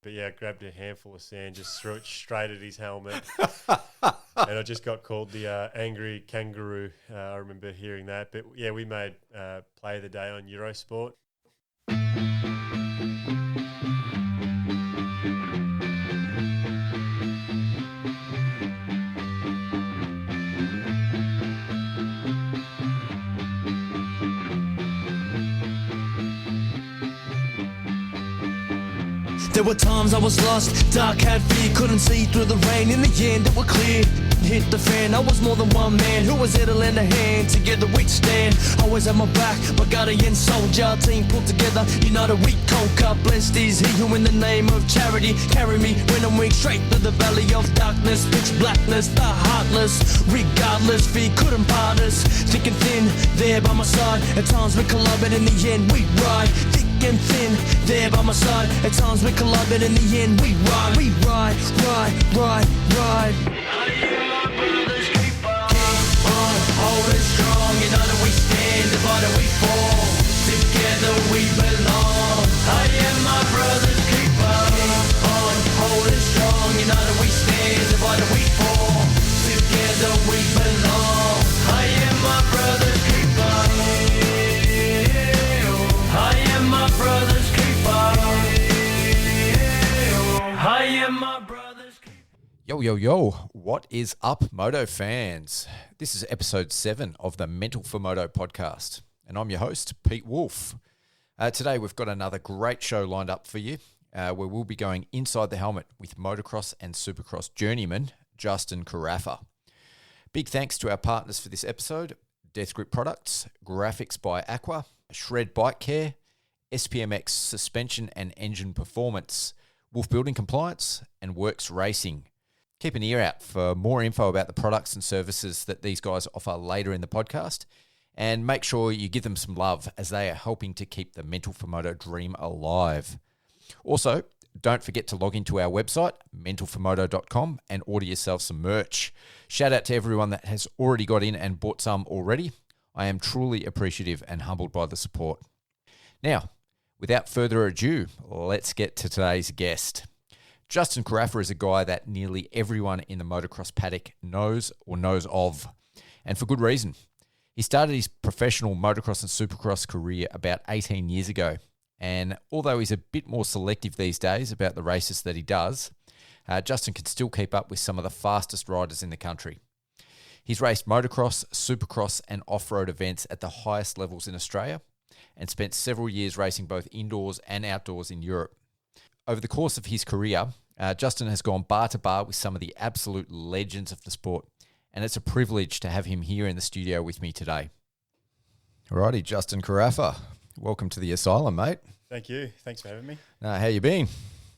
But yeah, I grabbed a handful of sand, just threw it straight at his helmet. And I just got called the angry kangaroo. I remember hearing that. But yeah, we made play of the day on Eurosport. There were times I was lost, dark had fear, couldn't see through the rain. In the end it was clear, hit the fan. I was more than one man who was there to lend a hand. Together we'd stand, always had my back, my guardian soldier. Team put together, united we conquer. Blessed is he who in the name of charity carry me when I'm weak straight through the valley of darkness. Pitch blackness, the heartless, regardless, fear couldn't part us. Thick and thin, there by my side. At times we collide, but in the end we ride. Thick and thin, there by my side. At times we collide, but in the end we ride. We ride, ride. I am my brother's keeper. Keep on holding strong. United we stand, divided we fall. Together we belong. I am my brother's keeper. Keep on holding strong. United we stand, divided we fall. Together we belong. I am my brother's keeper. I am my brother's keeper. I am my brother's keeper. Yo, what is up, Moto fans? This is episode 7 of the Mental for Moto podcast, and I'm your host, Pete Wolf. Today we've got another great show lined up for you, where we'll be going inside the helmet with motocross and supercross journeyman, Justin Carafa. Big thanks to our partners for this episode, Death Grip Products, Graphics by Aqua, Shred Bike Care, SPMX Suspension and Engine Performance, Wolf Building Compliance, and Works Racing. Keep an ear out for more info about the products and services that these guys offer later in the podcast, and make sure you give them some love as they are helping to keep the Mental for Moto dream alive. Also, don't forget to log into our website, mentalformoto.com, and order yourself some merch. Shout out to everyone that has already got in and bought some already. I am truly appreciative and humbled by the support. Now, without further ado, let's get to today's guest. Justin Carafa is a guy that nearly everyone in the motocross paddock knows or knows of, and for good reason. He started his professional motocross and supercross career about 18 years ago, and although he's a bit more selective these days about the races that he does, Justin can still keep up with some of the fastest riders in the country. He's raced motocross, supercross, and off-road events at the highest levels in Australia, and spent several years racing both indoors and outdoors in Europe. Over the course of his career, Justin has gone bar to bar with some of the absolute legends of the sport, and it's a privilege to have him here in the studio with me today. Alrighty, Justin Carafa, welcome to the Asylum, mate. Thank you. Thanks for having me. How you been?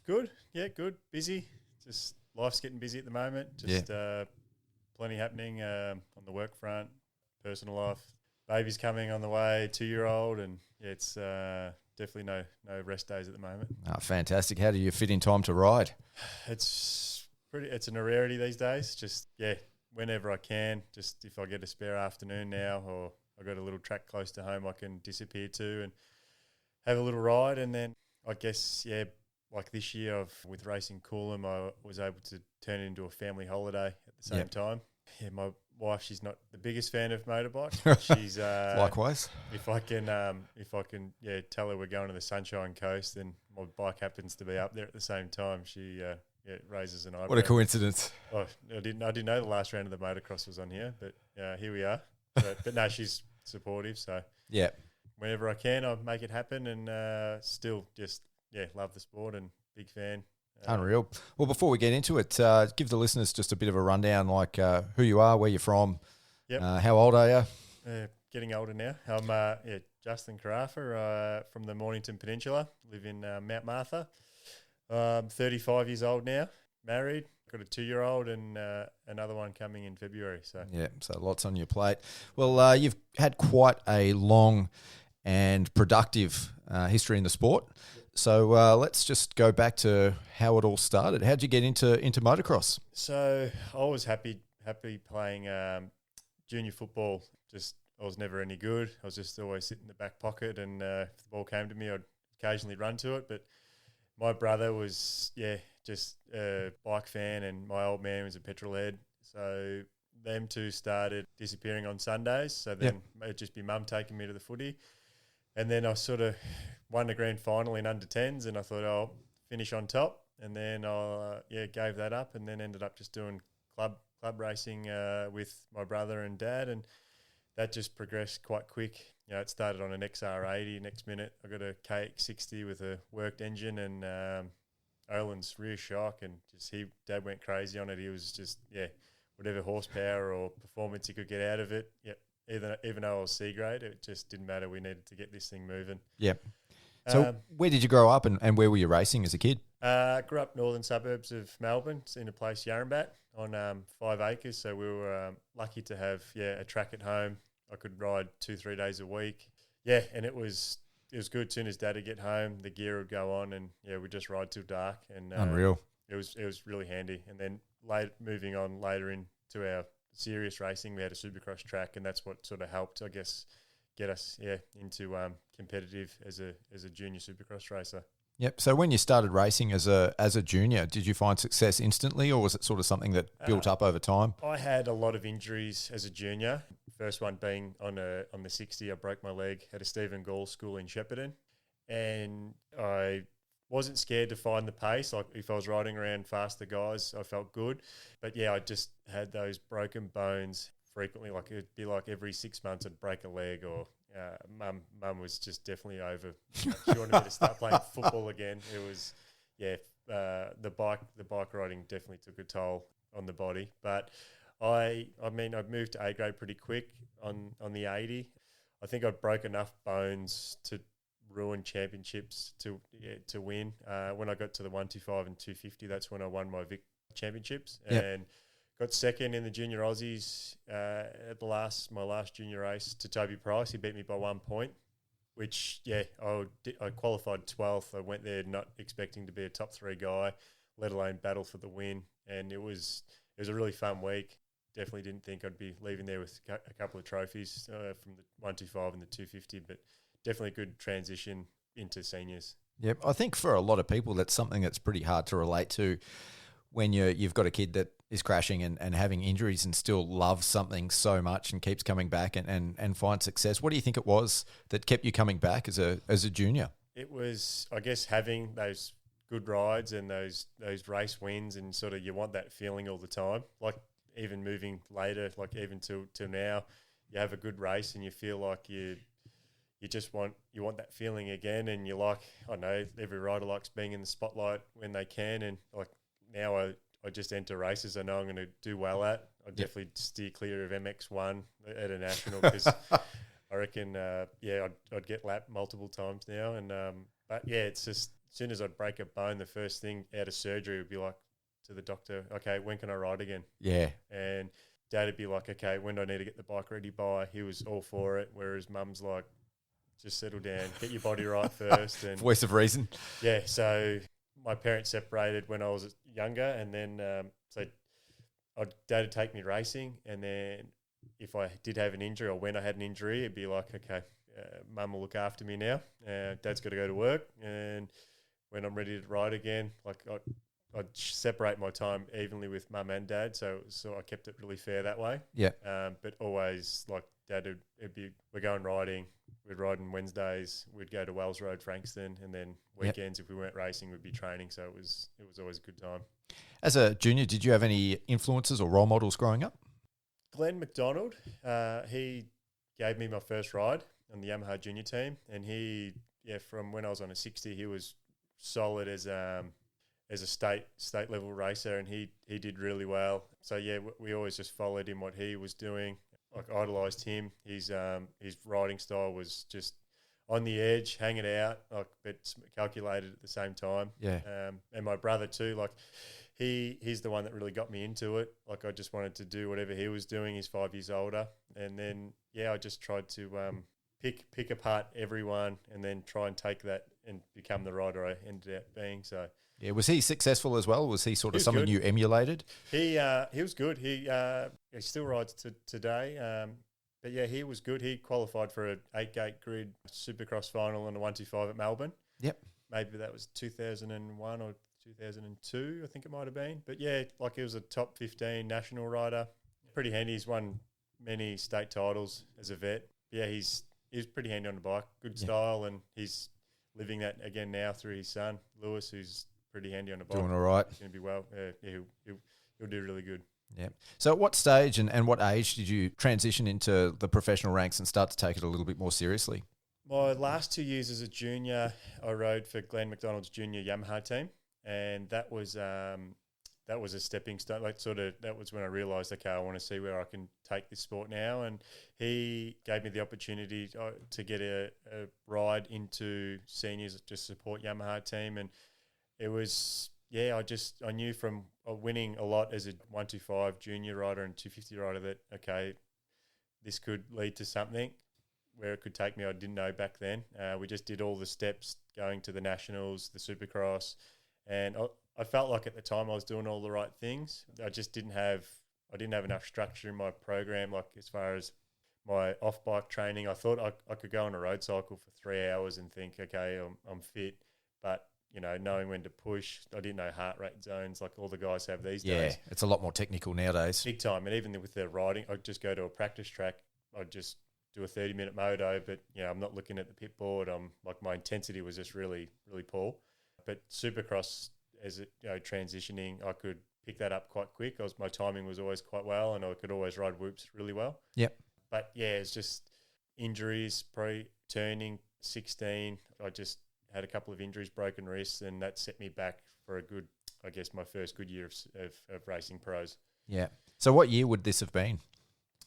Good. Yeah, good. Busy. Just life's getting busy at the moment. Just plenty happening on the work front, personal life. Baby's coming on the way, 2-year-old, and yeah, it's definitely no rest days at the moment. Oh, fantastic. How do you fit in time to ride? It's a rarity these days. Just, whenever I can, just if I get a spare afternoon now, or I got a little track close to home I can disappear to and have a little ride. And then I guess, like this year with racing Coolum, I was able to turn it into a family holiday at the same time. Yeah, my wife, she's not the biggest fan of motorbikes. She's likewise. If I can, tell her we're going to the Sunshine Coast, and my bike happens to be up there at the same time, she raises an eyebrow. What a coincidence! Oh, I didn't know the last round of the motocross was on here, but here we are. But no, she's supportive. So yeah, whenever I can, I make it happen, and still just love the sport and big fan. Unreal. Well, before we get into it, give the listeners just a bit of a rundown, like who you are, where you're from, how old are you? Getting older now. I'm Justin Carafa from the Mornington Peninsula, live in Mount Martha. 35 years old now, married, got a 2-year-old and another one coming in February. So lots on your plate. Well, you've had quite a long and productive history in the sport. So let's just go back to how it all started. How'd you get into motocross? So I was happy playing junior football. I was never any good. I was just always sitting in the back pocket, and if the ball came to me, I'd occasionally run to it, but my brother was, just a bike fan, and my old man was a petrol head. So them two started disappearing on Sundays. So then it'd just be mum taking me to the footy. And then I sort of won the grand final in under 10s, and I thought I'll finish on top. And then I gave that up, and then ended up just doing club racing with my brother and dad, and that just progressed quite quick. You know, it started on an XR80. Next minute, I got a KX60 with a worked engine, and Olin's rear shock, and dad went crazy on it. He was just whatever horsepower or performance he could get out of it. Even though I was C grade, it just didn't matter. We needed to get this thing moving. Yep. So where did you grow up, and where were you racing as a kid? Grew up northern suburbs of Melbourne, in a place Yarrambat on 5 acres. So we were lucky to have a track at home. I could ride 2-3 days a week. Yeah, and it was good. As soon as Dad would get home, the gear would go on, and we'd just ride till dark. And Unreal. It was really handy. And then moving on later into our serious racing, we had a supercross track, and that's what sort of helped, I guess, get us into competitive as a junior supercross racer. Yep. So when you started racing as a junior, did you find success instantly, or was it sort of something that built up over time? I had a lot of injuries as a junior. First one being on the 60, I broke my leg at a Stephen Gall school in Shepparton, and I wasn't scared to find the pace. Like if I was riding around faster guys, I felt good. But I just had those broken bones frequently. Like it'd be like every 6 months I'd break a leg, or mum was just definitely over. She wanted me to start playing football again. It was, the bike riding definitely took a toll on the body. But I moved to A grade pretty quick on the 80. I think I broke enough bones to ruin championships to win. When I got to the 125 and 250, that's when I won my Vic championships, and got second in the junior Aussies at my last junior race to Toby Price. He beat me by 1 point, which I qualified 12th. I went there not expecting to be a top 3 guy, let alone battle for the win, and it was a really fun week. Definitely didn't think I'd be leaving there with a couple of trophies from the 125 and the 250, but definitely a good transition into seniors. Yep. I think for a lot of people, that's something that's pretty hard to relate to when you've got a kid that is crashing and having injuries and still loves something so much and keeps coming back and finds success. What do you think it was that kept you coming back as a junior? It was, I guess, having those good rides and those race wins, and sort of you want that feeling all the time. Like even moving later, like even till now, you have a good race and you feel like you just want that feeling again, and you're like, I know every rider likes being in the spotlight when they can, and like now I just enter races I know I'm going to do well at. I definitely steer clear of MX1 at a national, because I reckon I'd get lapped multiple times now, and but it's just as soon as I'd break a bone, the first thing out of surgery would be like to the doctor, okay, when can I ride again? Yeah. And Dad would be like, okay, when do I need to get the bike ready by? He was all for it, whereas Mum's like, just settle down, get your body right first. And voice of reason. Yeah, so my parents separated when I was younger, and then so Dad would take me racing, and then if I did have an injury, or when I had an injury, it'd be like, okay, Mum will look after me now. Dad's got to go to work, and when I'm ready to ride again, like I'd separate my time evenly with Mum and Dad, so I kept it really fair that way. Yeah. But always like Dad we're going riding. We'd ride on Wednesdays. We'd go to Wells Road, Frankston, and then weekends, if we weren't racing, we'd be training. So it was always a good time. As a junior, did you have any influences or role models growing up? Glenn McDonald, he gave me my first ride on the Yamaha junior team, and he, from when I was on a 60, he was solid as a state level racer, and he did really well. So we always just followed him, what he was doing. Like idolised him. His riding style was just on the edge, hanging out, like, but calculated at the same time. Yeah. And my brother too, like he's the one that really got me into it. Like I just wanted to do whatever he was doing. He's 5 years older, and then I just tried to pick apart everyone, and then try and take that and become the rider I ended up being. So. Yeah, was he successful as well? Was he sort of someone you emulated? He was good. He still rides today. But he was good. He qualified for an 8-gate grid supercross final on the 125 at Melbourne. Yep. maybe that was 2001 or 2002, I think it might have been. But yeah, like he was a top 15 national rider. Pretty handy. He's won many state titles as a vet. Yeah, he's pretty handy on the bike. Good style, and he's living that again now through his son, Lewis, who's pretty handy on the bike. Doing all right. He's going to be well. Yeah, he'll do really good. Yeah. So at what stage and what age did you transition into the professional ranks and start to take it a little bit more seriously? My last 2 years as a junior, I rode for Glenn McDonald's junior Yamaha team, and that was a stepping stone. That was when I realised, okay, I want to see where I can take this sport now. And he gave me the opportunity to get a ride into seniors to support Yamaha team, and it was. Yeah, I knew from winning a lot as a 125 junior rider and 250 rider that, okay, this could lead to something. Where it could take me, I didn't know back then. We just did all the steps going to the nationals, the supercross, and I felt like at the time I was doing all the right things. I just didn't have enough structure in my program, like as far as my off-bike training. I thought I could go on a road cycle for 3 hours and think, okay, I'm fit, but knowing when to push. I didn't know heart rate zones like all the guys have these days. Yeah, it's a lot more technical nowadays. Big time. And even with the riding, I'd just go to a practice track. I'd just do a 30-minute moto, but, I'm not looking at the pit board. My intensity was just really, really poor. But Supercross, as it, transitioning, I could pick that up quite quick. My timing was always quite well, and I could always ride whoops really well. Yep. But, it's just injuries, turning 16. I just had a couple of injuries, broken wrists, and that set me back for a good, I guess, my first good year of racing pros. Yeah. So what year would this have been?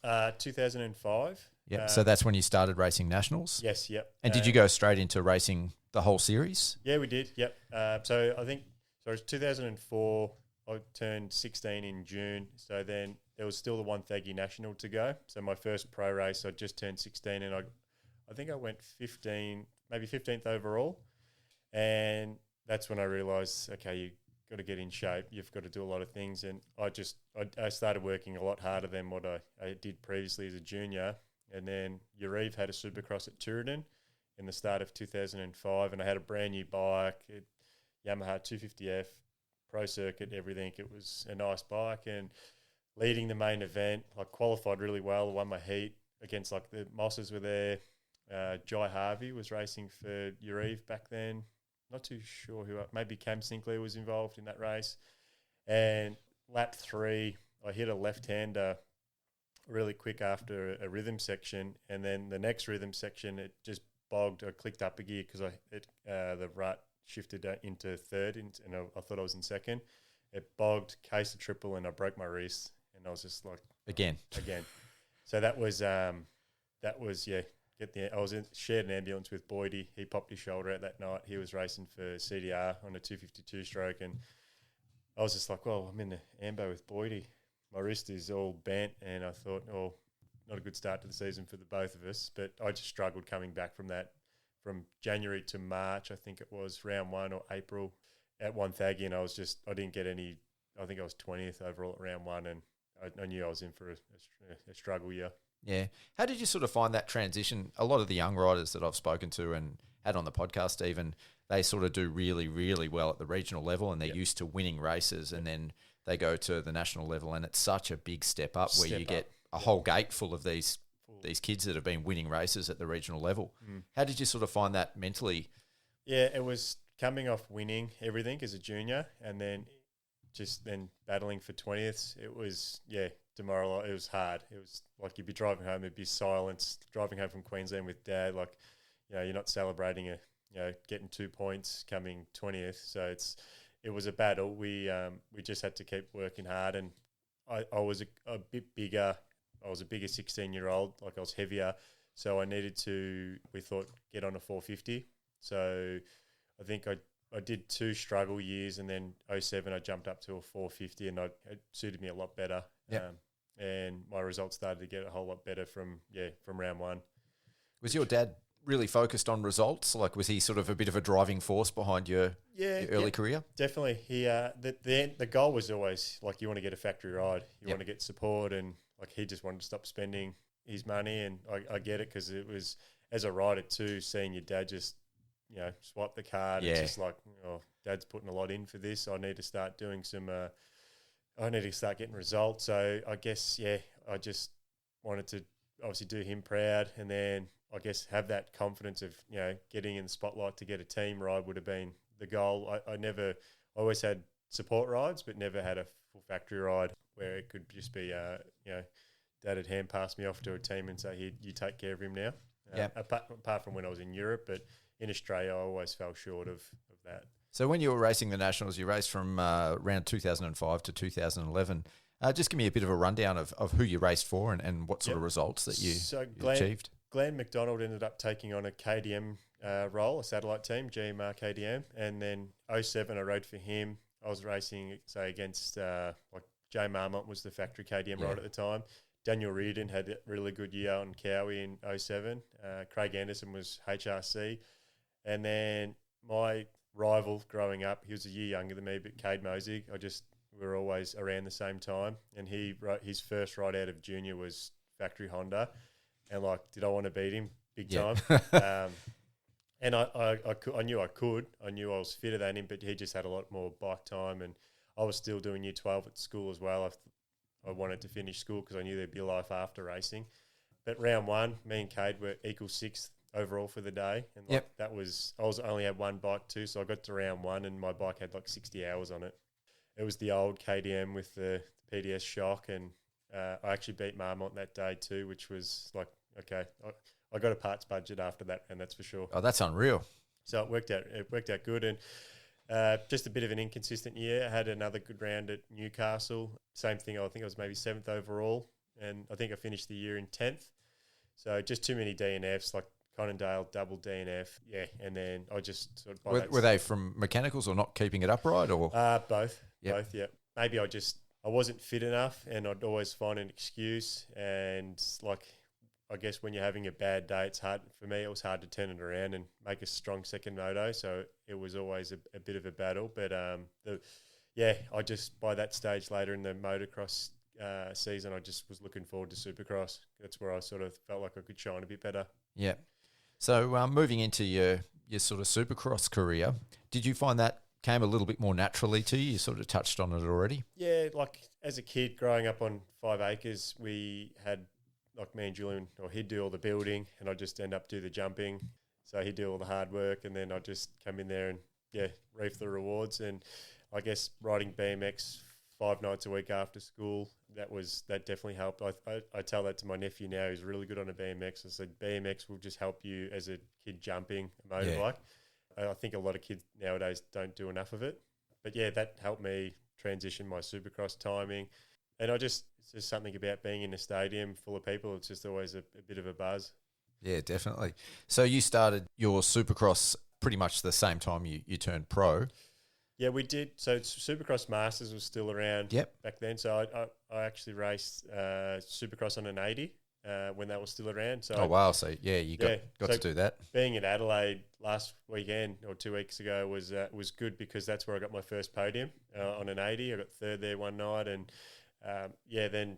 2005. Yeah. So that's when you started racing nationals? Yes, yep. And did you go straight into racing the whole series? Yeah, we did, yep. So it was 2004. I turned 16 in June. So then there was still the One Thaggy National to go. So my first pro race, I just turned 16, and I think I went 15, maybe 15th overall. And that's when I realised, okay, you got to get in shape. You've got to do a lot of things. And I started working a lot harder than what I did previously as a junior. And then Yariv had a supercross at Tooradin in the start of 2005. And I had a brand new bike, Yamaha 250F, pro circuit, everything. It was a nice bike. And leading the main event, I qualified really well. I won my heat against the Mosses were there. Jai Harvey was racing for Yariv back then. Not too sure maybe Cam Sinclair was involved in that race. And lap 3, I hit a left-hander really quick after a rhythm section. And then the next rhythm section, it just bogged. I clicked up a gear because the rut shifted into third, and I thought I was in second. It bogged, cased a triple, and I broke my wrist. And I was just like... Again. So that was I was shared an ambulance with Boydie. He popped his shoulder out that night. He was racing for CDR on a 252 stroke, and I was just like, well, I'm in the ambo with Boydie. My wrist is all bent, and I thought, oh, not a good start to the season for the both of us. But I just struggled coming back from that, from January to March. I think it was round 1 or April at One Thaggy, and I didn't get any. I think I was 20th overall at round 1, and I knew I was in for a struggle year. Yeah. How did you sort of find that transition? A lot of the young riders that I've spoken to and had on the podcast even, they sort of do really, really well at the regional level, and they're used to winning races, and then they go to the national level, and it's such a big step up where you get a whole gate full of these kids that have been winning races at the regional level. How did you sort of find that mentally? Yeah, it was coming off winning everything as a junior, and then battling for 20th. It was, demoralising. It was hard. It was like you'd be driving home, there'd be silence. Driving home from Queensland with Dad, you're not celebrating getting 2 points, coming 20th. So it was a battle. We just had to keep working hard, and I was a bit bigger. I was a bigger 16-year-old. I was heavier, so I needed to. We thought get on a 450. So I think I did 2 struggle years, and then 07 I jumped up to a 450, and it suited me a lot better. Yep. And my results started to get a whole lot better from round 1. Was your dad really focused on results? Was he sort of a bit of a driving force behind your early career? Definitely. He the goal was always you want to get a factory ride, you want to get support, and he just wanted to stop spending his money, and I get it because it was as a rider too, seeing your dad just swipe the card. Yeah. It's just like, Dad's putting a lot in for this. I need to start doing some. I need to start getting results. So I guess I just wanted to obviously do him proud, and then I guess have that confidence of getting in the spotlight to get a team ride would have been the goal. I always had support rides, but never had a full factory ride where it could just be Dad had hand passed me off to a team and say, "Here, you take care of him now." Apart from when I was in Europe, but in Australia, I always fell short of that. So when you were racing the Nationals, you raced from around 2005 to 2011. Just give me a bit of a rundown of who you raced for and what sort of results that you achieved. Glenn McDonald ended up taking on a KDM role, a satellite team, GMR KDM, and then 2007 I rode for him. I was racing, say, against Jay Marmont was the factory KDM ride at the time. Daniel Reardon had a really good year on Cowie in 2007. Craig Anderson was HRC. And then my rival growing up, he was a year younger than me, but Cade Mosig, we were always around the same time. And his first ride out of junior was factory Honda. And did I want to beat him big time? And I knew I could. I knew I was fitter than him, but he just had a lot more bike time. And I was still doing year 12 at school as well. I wanted to finish school because I knew there'd be a life after racing. But round one, me and Cade were equal sixth overall for the day. And I only had one bike too, so I got to round one and my bike had 60 hours on it. It was the old KDM with the PDS shock, and I actually beat Marmont that day too, which was okay, I got a parts budget after that, and that's for sure. Oh, that's unreal. So it worked out good, and just a bit of an inconsistent year. I had another good round at Newcastle. Same thing, I think I was maybe 7th overall, and I think I finished the year in 10th. So just too many DNFs, like Conondale, double DNF, and then I just sort of... Were they from mechanicals or not keeping it upright? Or Both, yeah. Maybe I wasn't fit enough, and I'd always find an excuse, and I guess when you're having a bad day, it's hard for me. It was hard to turn it around and make a strong second moto. So it was always a bit of a battle. But I just by that stage later in the motocross season, I just was looking forward to supercross. That's where I sort of felt like I could shine a bit better. Yeah. So moving into your sort of supercross career, did you find that came a little bit more naturally to you? You sort of touched on it already. Yeah, as a kid growing up on 5 acres, we had. Me and Julian, or he'd do all the building and I'd just end up do the jumping. So he'd do all the hard work and then I'd just come in there and, reap the rewards. And I guess riding BMX 5 nights a week after school, that definitely helped. I tell that to my nephew now, who's really good on a BMX. I said, BMX will just help you as a kid jumping a motorbike. Yeah. I think a lot of kids nowadays don't do enough of it. But that helped me transition my supercross timing. And it's just something about being in a stadium full of people. It's just always a bit of a buzz. Yeah, definitely. So you started your supercross pretty much the same time you turned pro. Yeah, we did. So Supercross Masters was still around back then. So I actually raced Supercross on an 80 when that was still around. So wow. So you got to do that. Being in Adelaide last weekend or 2 weeks ago was good because that's where I got my first podium on an 80. I got third there one night, and then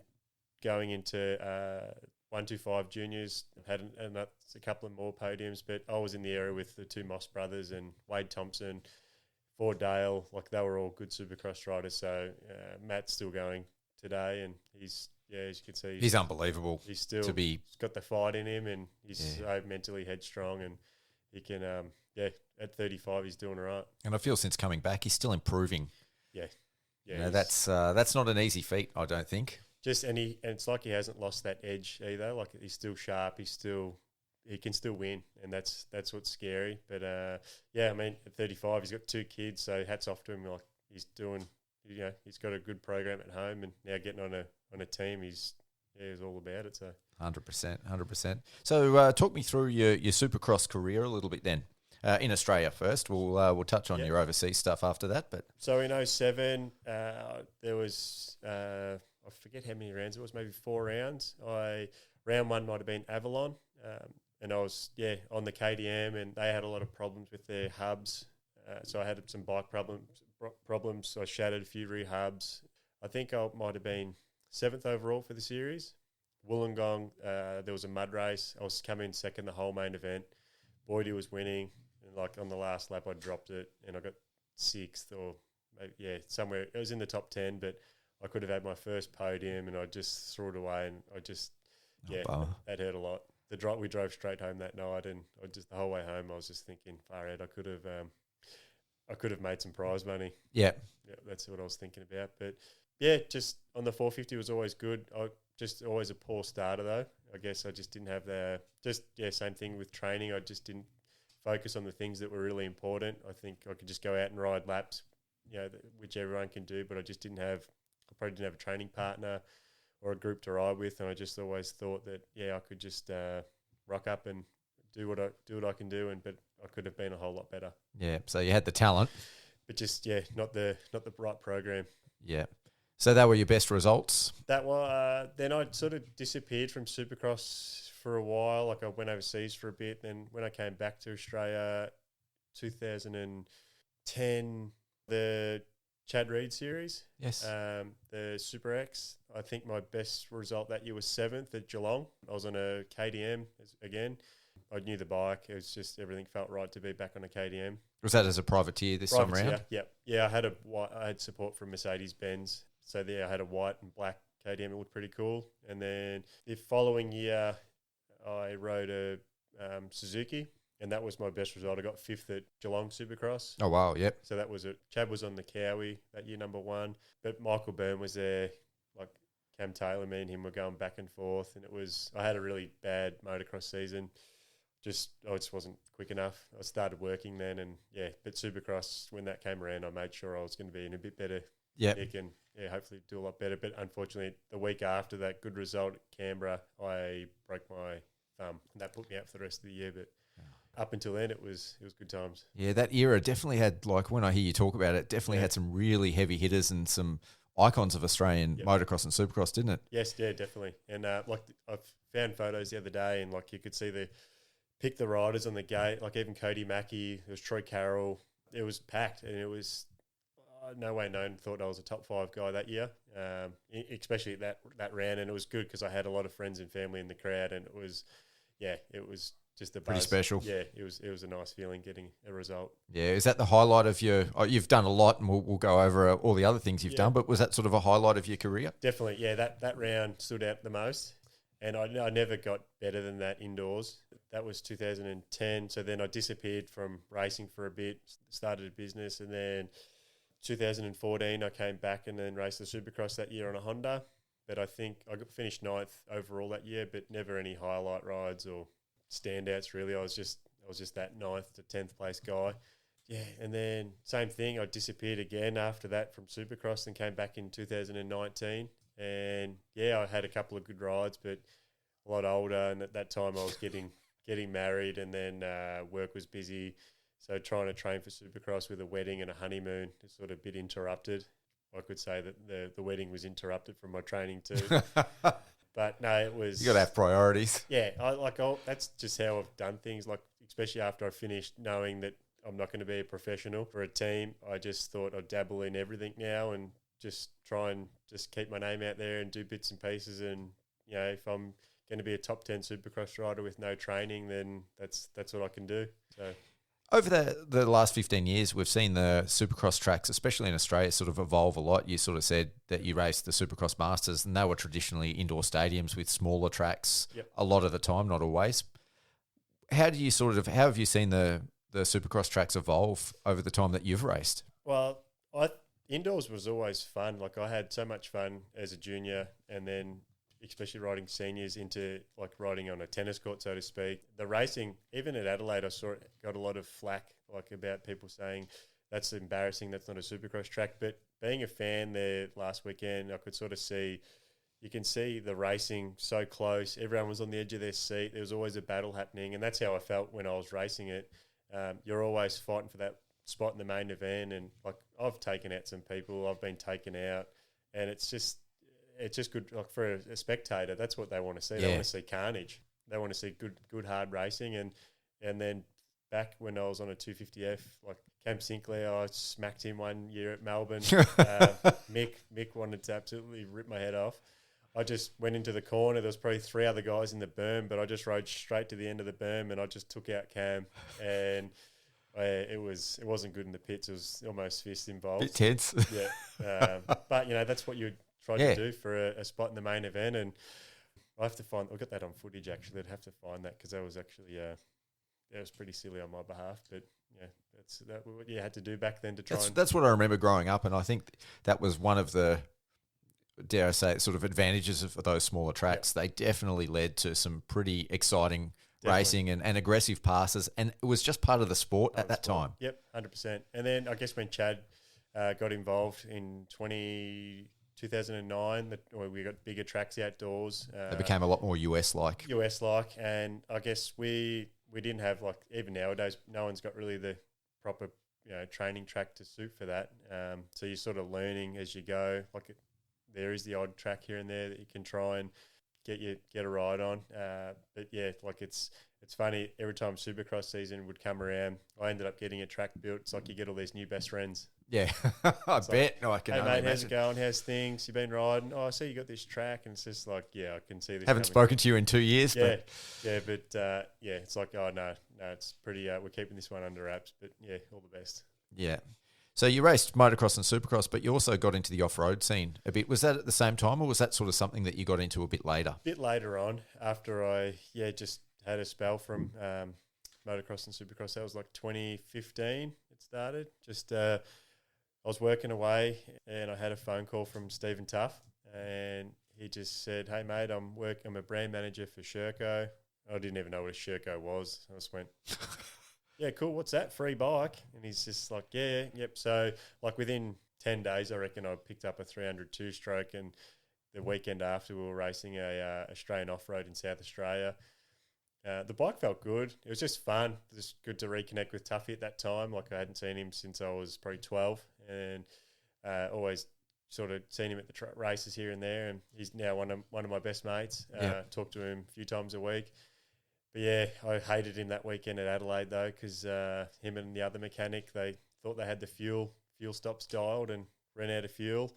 going into 125 juniors, had a couple of more podiums, but I was in the area with the two Moss brothers and Wade Thompson, Ford Dale, they were all good supercross riders. So Matt's still going today, and he's, as you can see, he's unbelievable. He's still he's got the fight in him, and he's so mentally headstrong, and he can, at 35, he's doing all right. And I feel since coming back, he's still improving. Yeah. Yeah, that's not an easy feat, I don't think. And it's like he hasn't lost that edge either. He's still sharp. He can still win, and that's what's scary. But at 35, he's got 2 kids, so hats off to him. He's doing, he's got a good program at home, and now getting on a team, he's all about it. So 100%. So talk me through your supercross career a little bit then. In Australia first. We'll touch on your overseas stuff after that. But so in 2007, there was I forget how many rounds it was, maybe 4 rounds. Round 1 might have been Avalon, and I was on the KDM, and they had a lot of problems with their hubs. So I had some bike problems. So I shattered a few rear hubs. I think I might have been 7th overall for the series. Wollongong, there was a mud race. I was coming second the whole main event. Boydie was winning. And like on the last lap I dropped it and I got 6th or maybe, somewhere. It was in the top 10, but I could have had my first podium and I just threw it away and I just, that hurt a lot. We drove straight home that night and the whole way home I was just thinking, far out, I could have made some prize money. Yeah. Yeah, that's what I was thinking about. But yeah, just on the 450 was always good. Just always a poor starter though. I guess I just didn't have same thing with training. I just didn't focus on the things that were really important. I think I could just go out and ride laps, which everyone can do, but I probably didn't have a training partner or a group to ride with. And I just always thought that, I could just rock up and do what I can do. But I could have been a whole lot better. Yeah. So you had the talent, but just, not the right program. Yeah. So that were your best results? That was, then I sort of disappeared from Supercross for a while. Like I went overseas for a bit. Then when I came back to Australia, 2010, the Chad Reed series. Yes. The Super X. I think my best result that year was 7th at Geelong. I was on a KDM again. I knew the bike. It was just everything felt right to be back on a KDM. Was that as a privateer this time around? Yeah. I had support from Mercedes-Benz. So there I had a white and black KDM. It looked pretty cool. And then the following year, I rode a Suzuki, and that was my best result. I got 5th at Geelong Supercross. Oh, wow, yep. So that was it. Chad was on the Cowie that year, number 1. But Michael Byrne was there, like Cam Taylor, me and him were going back and forth. And I had a really bad motocross season. I just wasn't quick enough. I started working then, and but Supercross, when that came around, I made sure I was going to be in a bit better nick and hopefully do a lot better. But unfortunately, the week after that good result at Canberra, I broke my thumb, and that put me out for the rest of the year. But up until then, it was good times. Yeah, that era definitely had, like when I hear you talk about it, definitely had some really heavy hitters and some icons of Australian motocross and supercross, didn't it? Yes, definitely. And I've found photos the other day, and like you could see pick the riders on the gate, like even Cody Mackey, there was Troy Carroll. It was packed, and it was no way known thought I was a top 5 guy that year, especially that round. And it was good because I had a lot of friends and family in the crowd, and it was just a buzz. Pretty special. Yeah, it was a nice feeling getting a result. Yeah, is that the highlight of you've done a lot, and we'll go over all the other things you've done, but was that sort of a highlight of your career? Definitely, yeah, that round stood out the most. And I never got better than that indoors. That was 2010. So then I disappeared from racing for a bit, started a business, and then 2014 I came back and then raced the Supercross that year on a Honda. But I think I finished 9th overall that year, but never any highlight rides or standouts really. I was just that 9th to 10th place guy. Yeah, and then same thing. I disappeared again after that from Supercross and came back in 2019. And I had a couple of good rides, but a lot older. And at that time, I was getting married, and then work was busy. So trying to train for Supercross with a wedding and a honeymoon is sort of a bit interrupted. I could say that the wedding was interrupted from my training too. But no, it was. You got to have priorities. Yeah, that's just how I've done things. Like especially after I finished, knowing that I'm not going to be a professional for a team, I just thought I'd dabble in everything now and just try and just keep my name out there and do bits and pieces. And if I'm going to be a top 10 Supercross rider with no training, then that's what I can do. So over the last 15 years, we've seen the Supercross tracks, especially in Australia, sort of evolve a lot. You sort of said that you raced the Supercross Masters, and they were traditionally indoor stadiums with smaller tracks. A lot of the time, not always. How have you seen the Supercross tracks evolve over the time that you've raced? Well, indoors was always fun. Like I had so much fun as a junior, and then especially riding seniors into like riding on a tennis court, so to speak. The racing, even at Adelaide, I saw it got a lot of flack, like about people saying that's embarrassing, that's not a Supercross track. But being a fan there last weekend, I could sort of see, you can see the racing so close. Everyone was on the edge of their seat. There was always a battle happening, and that's how I felt when I was racing it. You're always fighting for that spot in the main event, and like I've taken out some people, I've been taken out, and it's just good. Like for a spectator, that's what they want to see. They want to see carnage. They want to see good hard racing. And then back when I was on a 250F, like Cam Sinclair, I smacked him one year at Melbourne. Mick wanted to absolutely rip my head off. I just went into the corner. There was probably 3 other guys in the berm, but I just rode straight to the end of the berm and I just took out Cam. And It wasn't good in the pits. It was almost fist involved. Bit tense. Yeah, but that's what you try to do for a spot in the main event, and I have to find. I got that on footage actually. I'd have to find that because that was actually it was pretty silly on my behalf, but yeah, that's what you had to do back then to try. That's what I remember growing up, and I think that was one of the, dare I say it, sort of advantages of those smaller tracks. They definitely led to some pretty exciting racing and aggressive passes, and it was just part of the sport at that time. Yep, 100%. And then I guess when Chad got involved in 2009, we got bigger tracks outdoors. They became a lot more US-like. And I guess we didn't have, like, even nowadays, no one's got really the proper training track to suit for that. So you're sort of learning as you go. Like there is the odd track here and there that you can try and get a ride on. But yeah, like it's funny, every time Supercross season would come around, I ended up getting a track built. It's like you get all these new best friends. Yeah, I bet. No, I can. Hey only mate, imagine. how's it going? How's things? You've been riding? Oh, I see you got this track, and it's just like, yeah, I can see this. Haven't spoken to you in 2 years. Yeah, but it's like, oh no, it's pretty. We're keeping this one under wraps, but yeah, all the best. Yeah. So you raced motocross and supercross, but you also got into the off-road scene a bit. Was that at the same time, or was that sort of something that you got into a bit later? A bit later on, after I just had a spell from motocross and supercross. That was like 2015 it started. Just I was working away and I had a phone call from Stephen Tuff, and he just said, "Hey mate, I'm a brand manager for Sherco." I didn't even know what a Sherco was. I just went, "Yeah, cool. What's that? Free bike?" And he's just like, "Yeah, yep." So like within 10 days, I reckon I picked up a 300 two-stroke, and the weekend after we were racing a Australian off-road in South Australia. The bike felt good. It was just fun. It was good to reconnect with Tuffy at that time. Like I hadn't seen him since I was probably 12, and always sort of seen him at the races here and there. And he's now one of my best mates. Talk to him a few times a week. But yeah, I hated him that weekend at Adelaide though, because him and the other mechanic, they thought they had the fuel stops dialed and ran out of fuel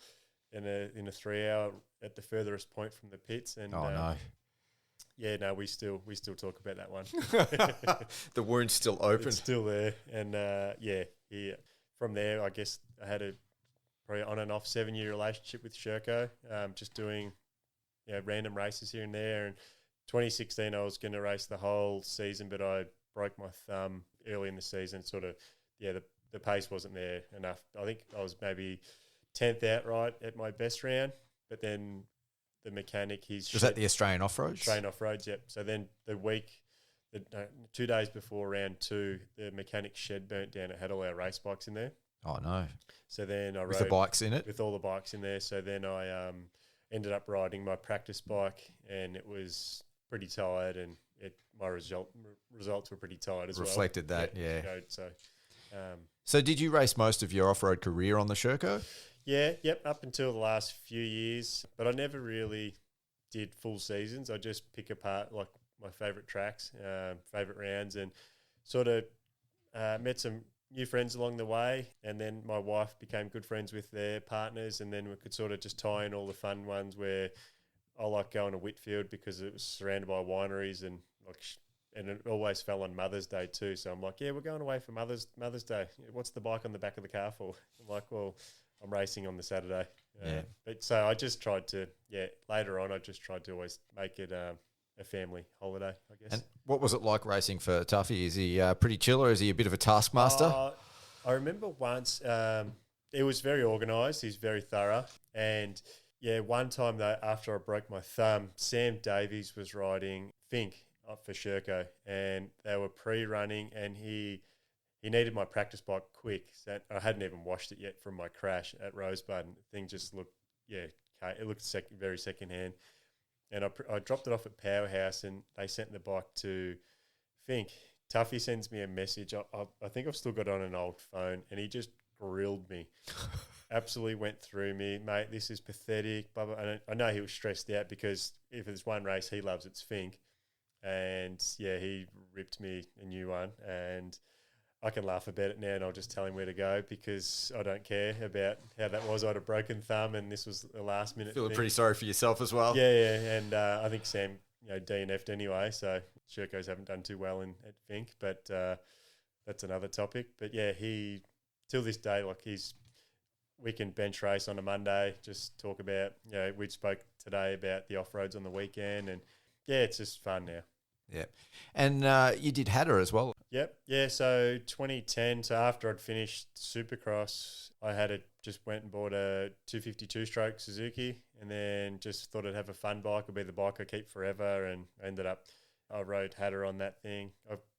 in a 3 hour at the furthest point from the pits. And no. Yeah, no, we still talk about that one. The wound's still open. It's still there. And from there, I guess I had a probably on and off 7-year relationship with Sherco, just doing random races here and there. And 2016, I was going to race the whole season, but I broke my thumb early in the season. Sort of, the pace wasn't there enough. I think I was maybe 10th outright at my best round, but then the mechanic, was that the Australian off-roads? Australian off-roads, yep. So then 2 days before round 2, the mechanic's shed burnt down. It had all our race bikes in there. Oh, no. So then I rode... With the bikes in it? With all the bikes in there. So then I ended up riding my practice bike, and it was pretty tired, and my results were pretty tired as Reflected well. That, yeah. So did you race most of your off-road career on the Sherco? Yeah, yep, up until the last few years. But I never really did full seasons. I just pick apart like my favourite tracks, favourite rounds, and sort of met some new friends along the way. And then my wife became good friends with their partners, and then we could sort of just tie in all the fun ones where I like going to Whitfield because it was surrounded by wineries, and it always fell on Mother's Day too. So I'm like, yeah, we're going away for Mother's Day. What's the bike on the back of the car for? I'm like, well, I'm racing on the Saturday. But so I just tried to, later on, I just tried to always make it a family holiday, I guess. And what was it like racing for Tuffy? Is he pretty chill, or is he a bit of a taskmaster? I remember once, it was very organised. He's very thorough. And one time though, after I broke my thumb, Sam Davies was riding Fink up for Sherco, and they were pre-running, and he needed my practice bike quick. So I hadn't even washed it yet from my crash at Rosebud, and the thing just looked, it looked very secondhand. And I dropped it off at Powerhouse, and they sent the bike to Fink. Tuffy sends me a message. I think I've still got it on an old phone, and he just grilled me. Absolutely went through me, mate. This is pathetic. Blah, blah. And I know he was stressed out because if there's one race he loves, it's Fink. And he ripped me a new one, and I can laugh about it now, and I'll just tell him where to go because I don't care about how that was. I had a broken thumb, and this was the last minute. Feeling pretty sorry for yourself as well. Yeah, and I think Sam, DNF'd anyway, so Shercos haven't done too well at Fink, but that's another topic. But yeah, he till this day, like we can bench race on a Monday, just talk about, we spoke today about the off-roads on the weekend, and yeah, it's just fun now. Yeah. And you did Hatter as well. Yep. Yeah, so 2010, so after I'd finished supercross, just went and bought a 252-stroke Suzuki, and then just thought I'd have a fun bike. It'll be the bike I keep forever, and I rode Hatter on that thing.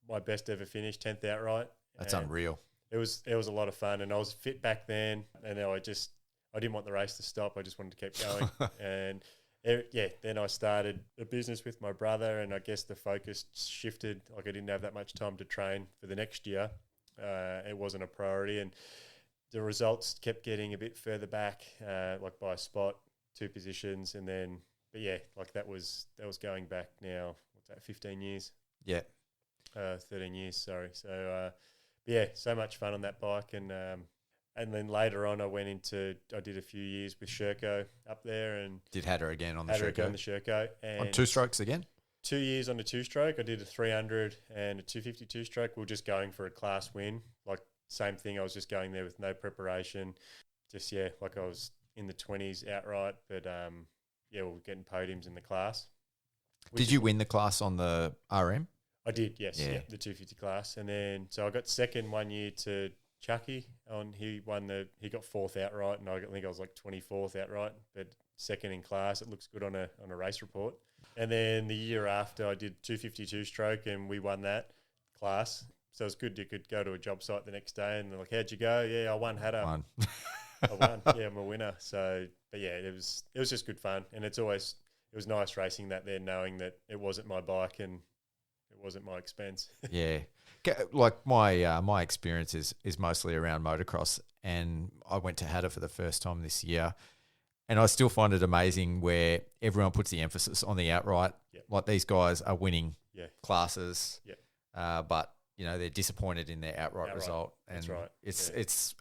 My best ever finish, 10th outright. That's unreal. It was a lot of fun, and I was fit back then, and now I didn't want the race to stop. I just wanted to keep going. And then I started a business with my brother, and I guess the focus shifted. Like, I didn't have that much time to train for the next year. It wasn't a priority, and the results kept getting a bit further back, like by a spot, 2 positions, and then, but yeah, like that was going back now. What's that? 15 years. Yeah. 13 years. Sorry. So. Yeah, so much fun on that bike, and then later on I did a few years with Sherco up there, and did Hatter again on the Hatter Sherco. Again on the Sherco, and on 2-strokes again. 2 years on a 2-stroke. I did a 300 and a 252-stroke. We were just going for a class win, like same thing. I was just going there with no preparation, just like I was in the 20s outright, but we were getting podiums in the class. Did you win the class on the RM? I did, yes. Yeah. The 250 class. And then, so I got second 1 year to Chucky. He got 4th outright, and I think I was like 24th outright, but second in class. It looks good on a race report. And then the year after, I did 252 stroke, and we won that class. So it was good. You could go to a job site the next day, and they're like, "How'd you go?" "Yeah, I won Hatter." I won. Yeah, I'm a winner. So, but yeah, it was just good fun, and it was nice racing that there, knowing that it wasn't my bike and it wasn't my expense. Yeah. Like my experience is mostly around motocross, and I went to Hatter for the first time this year, and I still find it amazing where everyone puts the emphasis on the outright. Yep. Like, these guys are winning classes, Yep. but they're disappointed in their outright result. And that's right. It's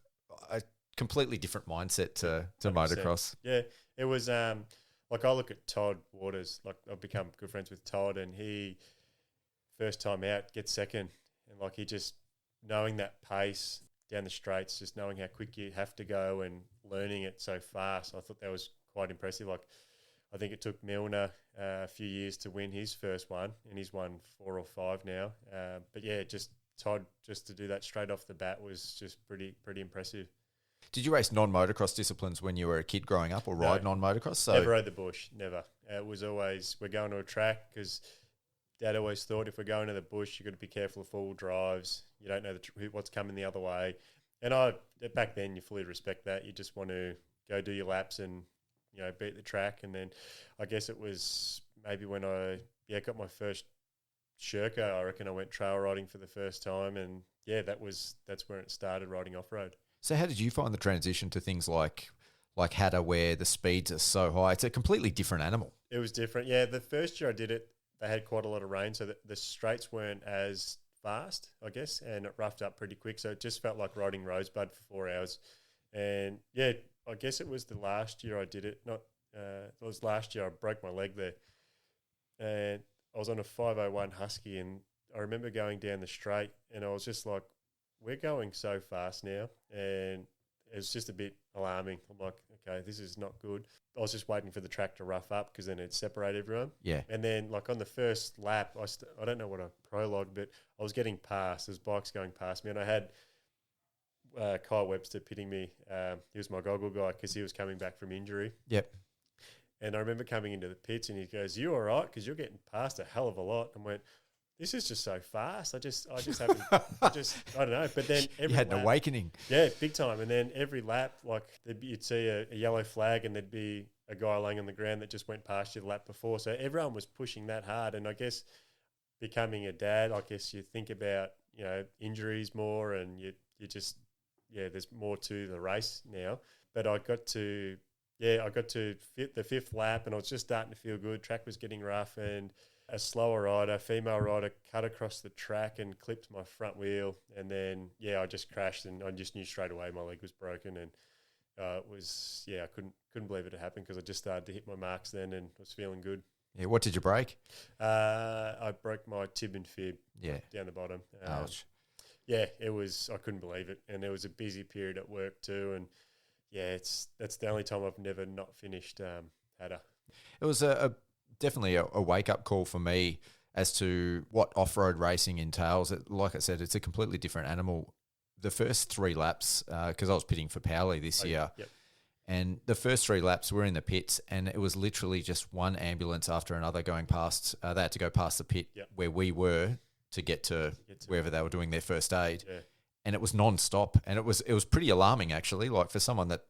a completely different mindset to 100%. motocross. Yeah, it was like, I look at Todd Waters. Like, I've become good friends with Todd, and he first time out gets second. And like, he just knowing that pace down the straights, just knowing how quick you have to go and learning it so fast, I thought that was quite impressive. Like, I think it took Milner a few years to win his first one, and he's won 4 or 5 now. But yeah, just Todd, just to do that straight off the bat was just pretty impressive. Did you race non-motocross disciplines when you were a kid growing up, or ride non-motocross? So never rode the bush, never. It was always, we're going to a track, because Dad always thought, if we're going to the bush, you've got to be careful of full drives. You don't know what's coming the other way. And back then, you fully respect that. You just want to go do your laps and, beat the track. And then I guess it was maybe when I got my first Sherco, I reckon I went trail riding for the first time. And that's where it started, riding off-road. So how did you find the transition to things like Hatter, where the speeds are so high? It's a completely different animal. It was different. Yeah, the first year I did it, they had quite a lot of rain, so the straights weren't as fast, I guess, and it roughed up pretty quick. So it just felt like riding Rosebud for 4 hours. And yeah, I guess it was the last year I did it. It was last year I broke my leg there. And I was on a 501 Husky, and I remember going down the straight, and I was just like, we're going so fast now. And it was just a bit alarming. I'm like, okay, this is not good. I was just waiting for the track to rough up, because then it'd separate everyone. Yeah. And then, like, on the first lap, I don't know what a prologue, but I was getting past. There's bikes going past me, and I had Kyle Webster pitting me. He was my goggle guy, because he was coming back from injury. Yep. And I remember coming into the pits, and he goes, "You all right? Because you're getting past a hell of a lot." And went, "This is just so fast. I just haven't, I don't know." But then you had an awakening. Yeah, big time. And then every lap, like, you'd see a yellow flag, and there'd be a guy laying on the ground that just went past you the lap before. So everyone was pushing that hard. And I guess becoming a dad, I guess you think about, injuries more, and you just, there's more to the race now. But I got to fit the 5th lap, and I was just starting to feel good. Track was getting rough, and a slower rider, female rider, cut across the track and clipped my front wheel. And then, I just crashed, and I just knew straight away my leg was broken. And it was, I couldn't believe it had happened, because I just started to hit my marks then and was feeling good. Yeah, what did you break? I broke my tib and fib down the bottom. Ouch. Yeah, it was. I couldn't believe it, and there was a busy period at work too. And yeah, that's the only time I've never not finished Hadda. It was definitely a wake up call for me as to what off-road racing entails. Like I said, it's a completely different animal. The first 3 laps, because I was pitting for Powley this year, Yep. and the first 3 laps were in the pits, and it was literally just one ambulance after another going past. They had to go past the pit where we were to get to wherever they were doing their first aid, and it was non-stop, and it was pretty alarming actually. Like for someone that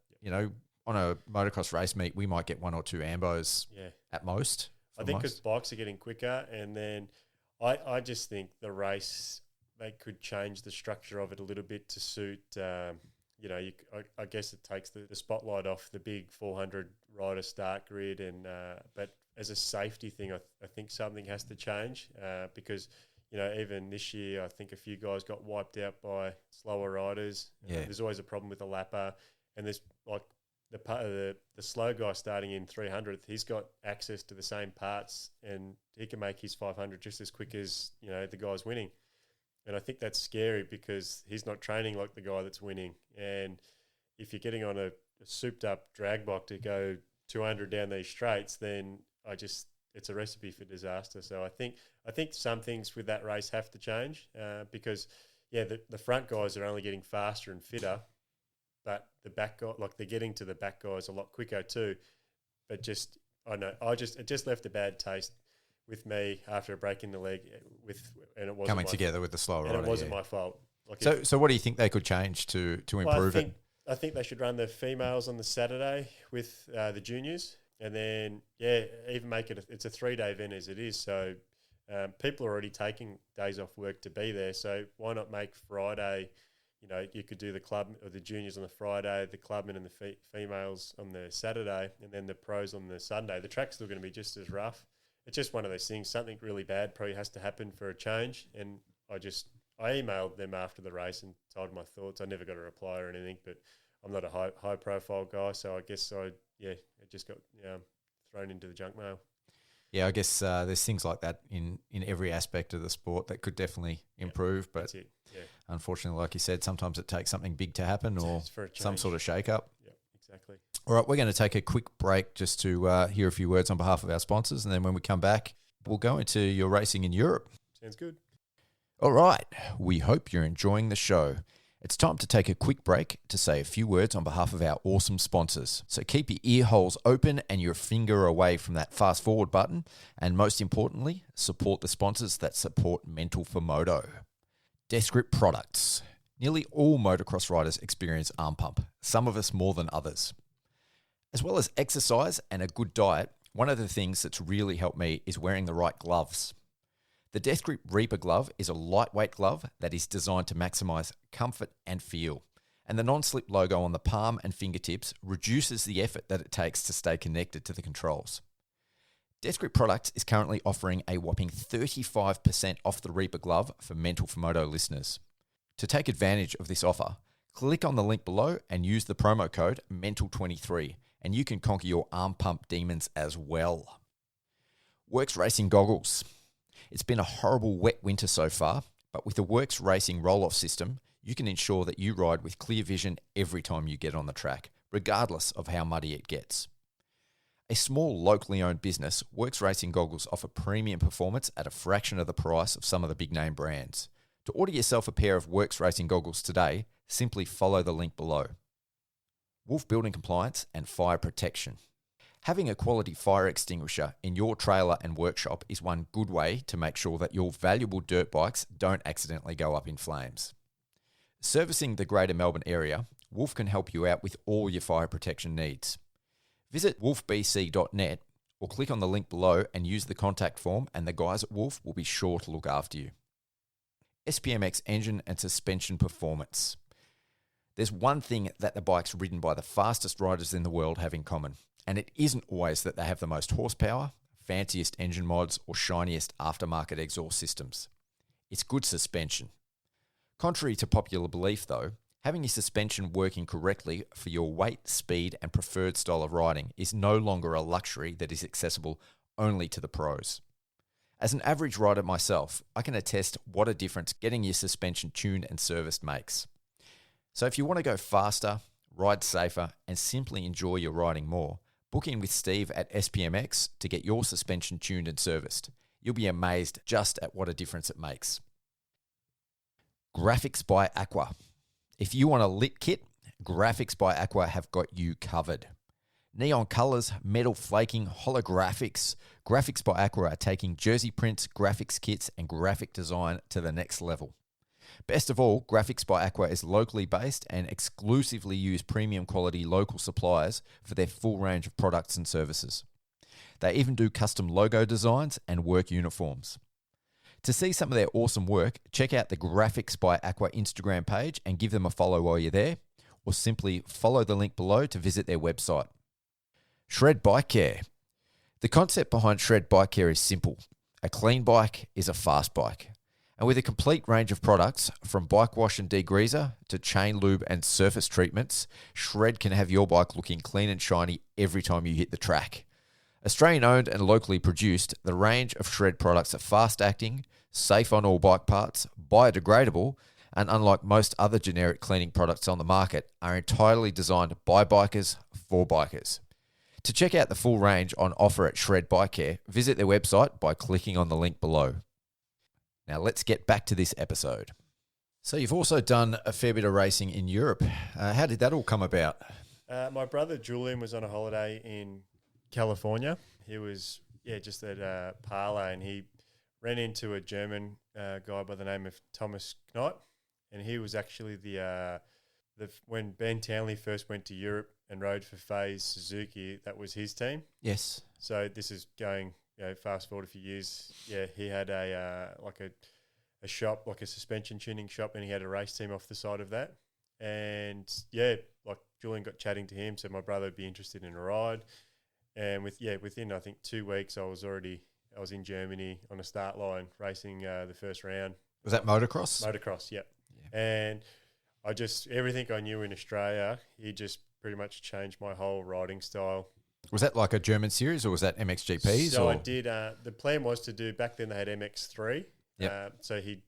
on a motocross race meet, we might get 1 or 2 ambos at most. I think because bikes are getting quicker, and then I just think the race, they could change the structure of it a little bit to suit. I guess it takes the spotlight off the big 400 rider start grid, and but as a safety thing, I think something has to change because even this year, I think a few guys got wiped out by slower riders. There's always a problem with the lapper, and there's like the slow guy starting in 300th, he's got access to the same parts, and he can make his 500 just as quick as the guy's winning. And I think that's scary because he's not training like the guy that's winning. And if you're getting on a souped up drag bike to go 200 down these straights, then it's a recipe for disaster. So I think some things with that race have to change because the front guys are only getting faster and fitter, but the back guy, like they're getting to the back guys a lot quicker too. But it just left a bad taste with me after a break in the leg and it wasn't coming together with the slower rider. And it wasn't my fault. So what do you think they could change to improve it? I think they should run the females on the Saturday with the juniors, and then even make it. It's a 3-day event as it is. So people are already taking days off work to be there. So why not make Friday? You could do the club or the juniors on the Friday, the clubmen and the females on the Saturday, and then the pros on the Sunday. The track's still going to be just as rough. It's just one of those things. Something really bad probably has to happen for a change. And I emailed them after the race and told my thoughts. I never got a reply or anything, but I'm not a high profile guy, so I guess it just got thrown into the junk mail. Yeah, I guess there's things like that in every aspect of the sport that could definitely improve, but unfortunately, like you said, sometimes it takes something big to happen or some sort of shake-up. Yeah, exactly. All right, we're going to take a quick break just to hear a few words on behalf of our sponsors, and then when we come back, we'll go into your racing in Europe. Sounds good. All right, we hope you're enjoying the show. It's time to take a quick break to say a few words on behalf of our awesome sponsors. So keep your ear holes open and your finger away from that fast forward button. And most importantly, support the sponsors that support Mental for Moto. Death Grip Products. Nearly all motocross riders experience arm pump, some of us more than others. As well as exercise and a good diet, one of the things that's really helped me is wearing the right gloves. The Death Grip Reaper glove is a lightweight glove that is designed to maximize comfort and feel. And the non-slip logo on the palm and fingertips reduces the effort that it takes to stay connected to the controls. Death Grip Products is currently offering a whopping 35% off the Reaper glove for Mental for Moto listeners. To take advantage of this offer, click on the link below and use the promo code MENTAL23 and you can conquer your arm pump demons as well. Works Racing Goggles. It's been a horrible wet winter so far, but with the Works Racing roll-off system, you can ensure that you ride with clear vision every time you get on the track, regardless of how muddy it gets. A small locally owned business, Works Racing Goggles offer premium performance at a fraction of the price of some of the big name brands. To order yourself a pair of Works Racing Goggles today, simply follow the link below. Wolf Building Compliance and Fire Protection. Having a quality fire extinguisher in your trailer and workshop is one good way to make sure that your valuable dirt bikes don't accidentally go up in flames. Servicing the Greater Melbourne area, Wolf can help you out with all your fire protection needs. Visit wolfbc.net or click on the link below and use the contact form and the guys at Wolf will be sure to look after you. SPMX engine and suspension performance. There's one thing that the bikes ridden by the fastest riders in the world have in common. And it isn't always that they have the most horsepower, fanciest engine mods, or shiniest aftermarket exhaust systems. It's good suspension. Contrary to popular belief though, having your suspension working correctly for your weight, speed, and preferred style of riding is no longer a luxury that is accessible only to the pros. As an average rider myself, I can attest what a difference getting your suspension tuned and serviced makes. So if you want to go faster, ride safer, and simply enjoy your riding more, book in with Steve at SPMX to get your suspension tuned and serviced. You'll be amazed just at what a difference it makes. Graphics by Aqua. If you want a lit kit, Graphics by Aqua have got you covered. Neon colours, metal flaking, holographics. Graphics by Aqua are taking jersey prints, graphics kits, and graphic design to the next level. Best of all, Graphics by Aqua is locally based and exclusively use premium quality local suppliers for their full range of products and services. They even do custom logo designs and work uniforms. To see some of their awesome work, check out the Graphics by Aqua Instagram page and give them a follow while you're there, or simply follow the link below to visit their website. Shred Bike Care. The concept behind Shred Bike Care is simple. A clean bike is a fast bike. And with a complete range of products, from bike wash and degreaser to chain lube and surface treatments, Shred can have your bike looking clean and shiny every time you hit the track. Australian owned and locally produced, the range of Shred products are fast acting, safe on all bike parts, biodegradable, and unlike most other generic cleaning products on the market, are entirely designed by bikers for bikers. To check out the full range on offer at Shred Bike Care, visit their website by clicking on the link below. Now let's get back to this episode. So you've also done a fair bit of racing in Europe. How did that all come about? My brother Julian was on a holiday in California. He was just at Parlay, and he ran into a German guy by the name of Thomas Knott, and he was actually the when Ben Townley first went to Europe and rode for FaZe Suzuki, that was his team. Yes. So this is going fast forward a few years. Yeah, he had a shop, like a suspension tuning shop, and he had a race team off the side of that. And like Julian got chatting to him, so my brother would be interested in a ride. And within I think 2 weeks, I was in Germany on a start line racing the first round. Was that motocross? Motocross, yeah. And everything I knew in Australia, he just pretty much changed my whole riding style. Was that like a German series, or was that MXGPs? So I did. The plan was to do, back then they had MX3. Yep. So he'd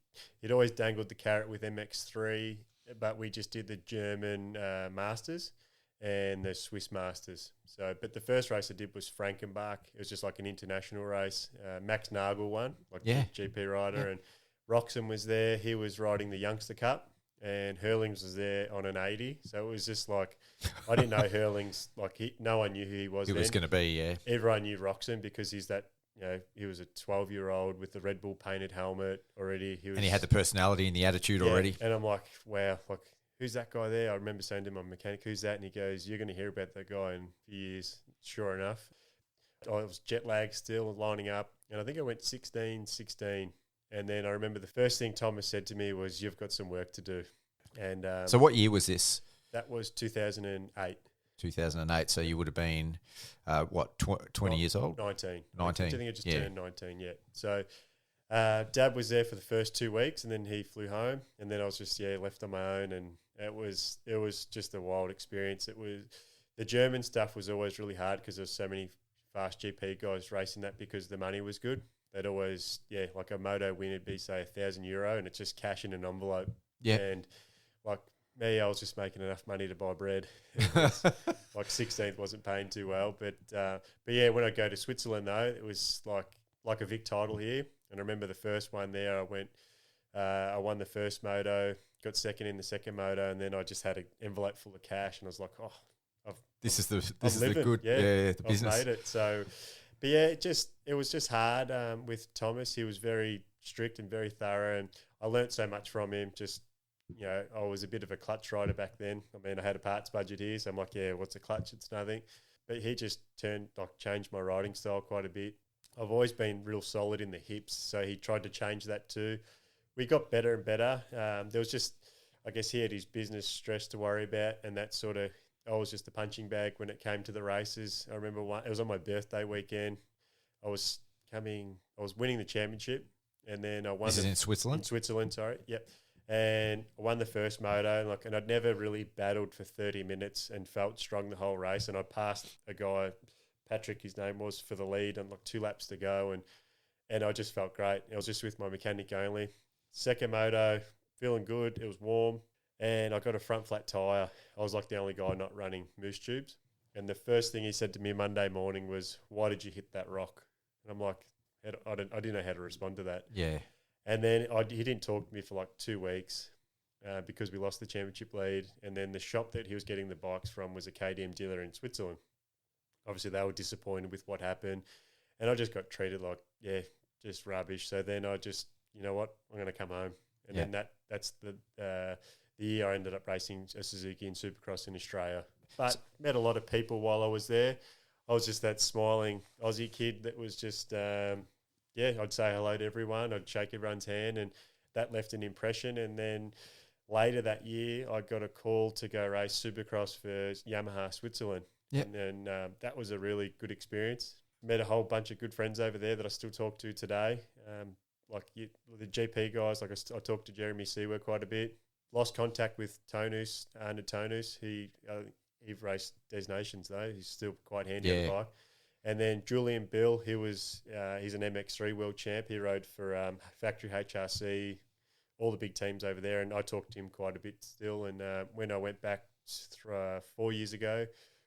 always dangled the carrot with MX3, but we just did the German Masters and the Swiss Masters. So, but the first race I did was Frankenbach. It was just like an international race. Max Nagel won, the GP rider, and Roxon was there. He was riding the Youngster Cup. And Hurlings was there on an 80. So it was just like, I didn't know Hurlings, no one knew who he was. He was going to be, yeah. Everyone knew Roxon because he's that, he was a 12-year-old with the Red Bull painted helmet already. And he had the personality and the attitude already. And I'm like, wow, who's that guy there? I remember saying to my mechanic, who's that? And he goes, you're going to hear about that guy in a few years. Sure enough. I was jet lagged still, lining up. And I think I went 16. And then I remember the first thing Thomas said to me was, you've got some work to do. And so what year was this? That was 2008. 2008. So you would have been, 20 years old? 19. 19. I think I just turned 19, yeah. So Dad was there for the first 2 weeks, and then he flew home. And then I was just, left on my own. And it was just a wild experience. The German stuff was always really hard because there's so many fast GP guys racing that because the money was good. They'd always, like a moto win would be, say, €1,000, and it's just cash in an envelope. Yeah. And like me, I was just making enough money to buy bread. Like 16th wasn't paying too well. But when I go to Switzerland, though, it was like a Vic title here. And I remember the first one there, I won the first moto, got second in the second moto, and then I just had an envelope full of cash, and I was like, this is the good, the business. I've made it. So... But it was just hard with Thomas. He was very strict and very thorough, and I learnt so much from him. Just, I was a bit of a clutch rider back then. I mean, I had a parts budget here, so I'm like, what's a clutch? It's nothing. But he just changed my riding style quite a bit. I've always been real solid in the hips, so he tried to change that too. We got better and better. There was just, I guess he had his business stress to worry about, and that sort of, I was just a punching bag when it came to the races. I remember it was on my birthday weekend. I was winning the championship, and then I won. This is in Switzerland? In Switzerland, sorry. Yep. And I won the first moto, and I'd never really battled for 30 minutes and felt strong the whole race. And I passed a guy, Patrick, his name was, for the lead, and 2 laps to go. and I just felt great. I was just with my mechanic only. Second moto, feeling good. It was warm, and I got a front flat tyre. I was like the only guy not running moose tubes. And the first thing he said to me Monday morning was, "Why did you hit that rock?" And I'm like, I didn't know how to respond to that. Yeah. And then he didn't talk to me for like 2 weeks because we lost the championship lead. And then the shop that he was getting the bikes from was a KTM dealer in Switzerland. Obviously, they were disappointed with what happened. And I just got treated like, just rubbish. So then I just, you know what, I'm going to come home. And then that's the year I ended up racing a Suzuki in Supercross in Australia. But met a lot of people while I was there. I was just that smiling Aussie kid that was just, I'd say hello to everyone. I'd shake everyone's hand, and that left an impression. And then later that year, I got a call to go race Supercross for Yamaha Switzerland. Yep. And then that was a really good experience. Met a whole bunch of good friends over there that I still talk to today. The GP guys, like I talked to Jeremy Sewer quite a bit. Lost contact with Tonus, Arnold Tonus. He raced Des Nations though. He's still quite handy on the bike. And then Julian Bill, he's an MX3 world champ. He rode for Factory HRC, all the big teams over there. And I talked to him quite a bit still. And when I went back 4 years ago,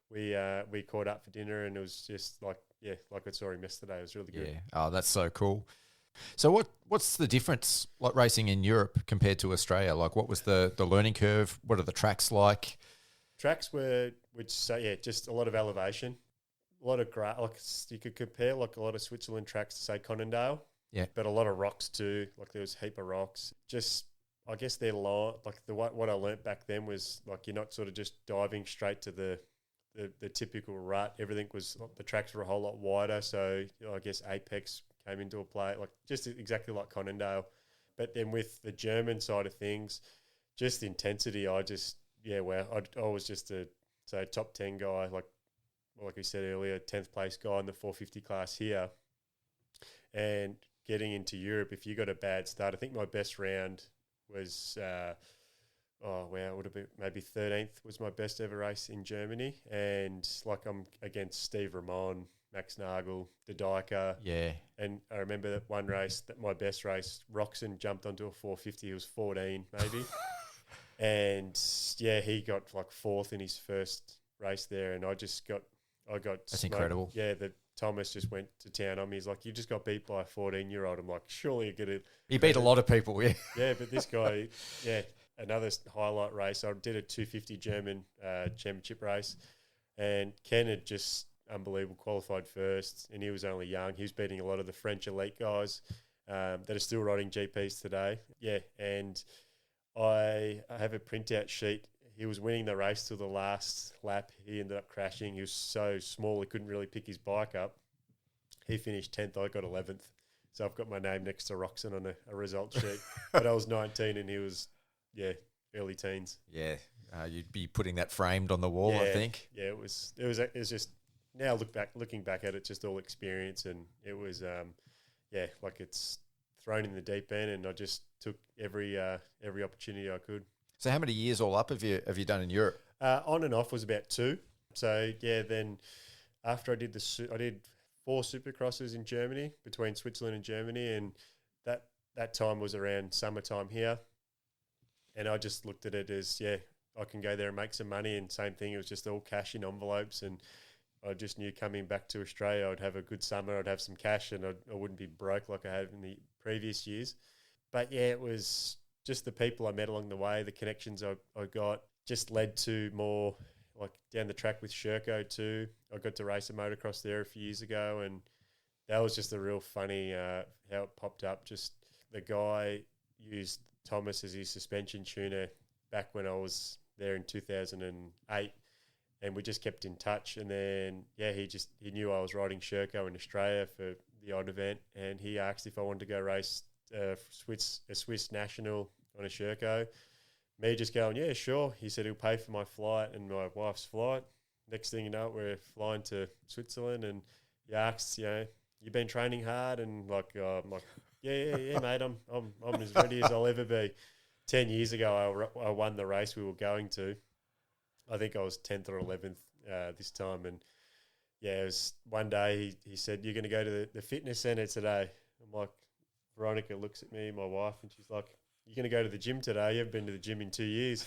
we caught up for dinner, and it was just like I saw him yesterday. It was really good. Yeah. Oh, that's so cool. So what's the difference, like racing in Europe compared to Australia? Like, what was the learning curve? What are the tracks like? Tracks would say, just a lot of elevation, a lot of like you could compare like a lot of Switzerland tracks to say Conondale. Yeah. But a lot of rocks too. Like there was a heap of rocks. Just, I guess they're long. Like what I learnt back then was like you're not sort of just diving straight to the typical rut. Everything was, the tracks were a whole lot wider. So I guess Apex came into a play, like just exactly like Conondale. But then with the German side of things, just the intensity, I was just a top 10 guy, like we said earlier, 10th place guy in the 450 class here. And getting into Europe, if you got a bad start, I think my best round was, it would have been maybe 13th was my best ever race in Germany. And like I'm against Steve Ramon, Max Nagel, the Diker. Yeah. And I remember that one race, my best race, Roxon jumped onto a 450. He was 14 maybe. And he got like fourth in his first race there. And I got That's smoked. incredible. Yeah, Thomas just went to town on me. He's like, "You just got beat by a 14-year-old." I'm like, "Surely you're going to..." He beat a lot of people, yeah. Yeah, but this guy, another highlight race. I did a 250 German championship race, and Ken had just unbelievable qualified first, and he was only young. He was beating a lot of the French elite guys that are still riding GPs today. Yeah, and I have a printout sheet. He was winning the race till the last lap. He ended up crashing. He was so small he couldn't really pick his bike up. He finished 10th. I got 11th. So I've got my name next to Roxon on a result sheet. But I was 19 and he was, early teens. Yeah, you'd be putting that framed on the wall, I think. Yeah, it was just, now looking back at it, just all experience, and it was, like it's thrown in the deep end, and I just took every opportunity I could. So how many years all up have you done in Europe? On and off was about 2. So then after I did 4 supercrosses in Germany, between Switzerland and Germany, and that time was around summertime here. And I just looked at it as, I can go there and make some money, and same thing, it was just all cash in envelopes, and I just knew coming back to Australia I'd have a good summer, I'd have some cash, and I wouldn't be broke like I had in the previous years. But it was just the people I met along the way, the connections I got, just led to more, like down the track with Sherco too. I got to race a motocross there a few years ago, and that was just a real funny how it popped up. Just the guy used Thomas as his suspension tuner back when I was there in 2008, and we just kept in touch. And then he knew I was riding Sherco in Australia for the odd event, and he asked if I wanted to go race a Swiss national on a Sherco. Me just going, yeah, sure. He said he'll pay for my flight and my wife's flight. Next thing you know, we're flying to Switzerland, and he asks, you've been training hard, and I'm like, yeah, mate, I'm as ready as I'll ever be. 10 years ago, I won the race we were going to. I think I was 10th or 11th this time, and it was one day he said, "You're going to go to the fitness centre today." I'm like, Veronica looks at me, my wife, and she's like, "You're going to go to the gym today? You haven't been to the gym in 2 years."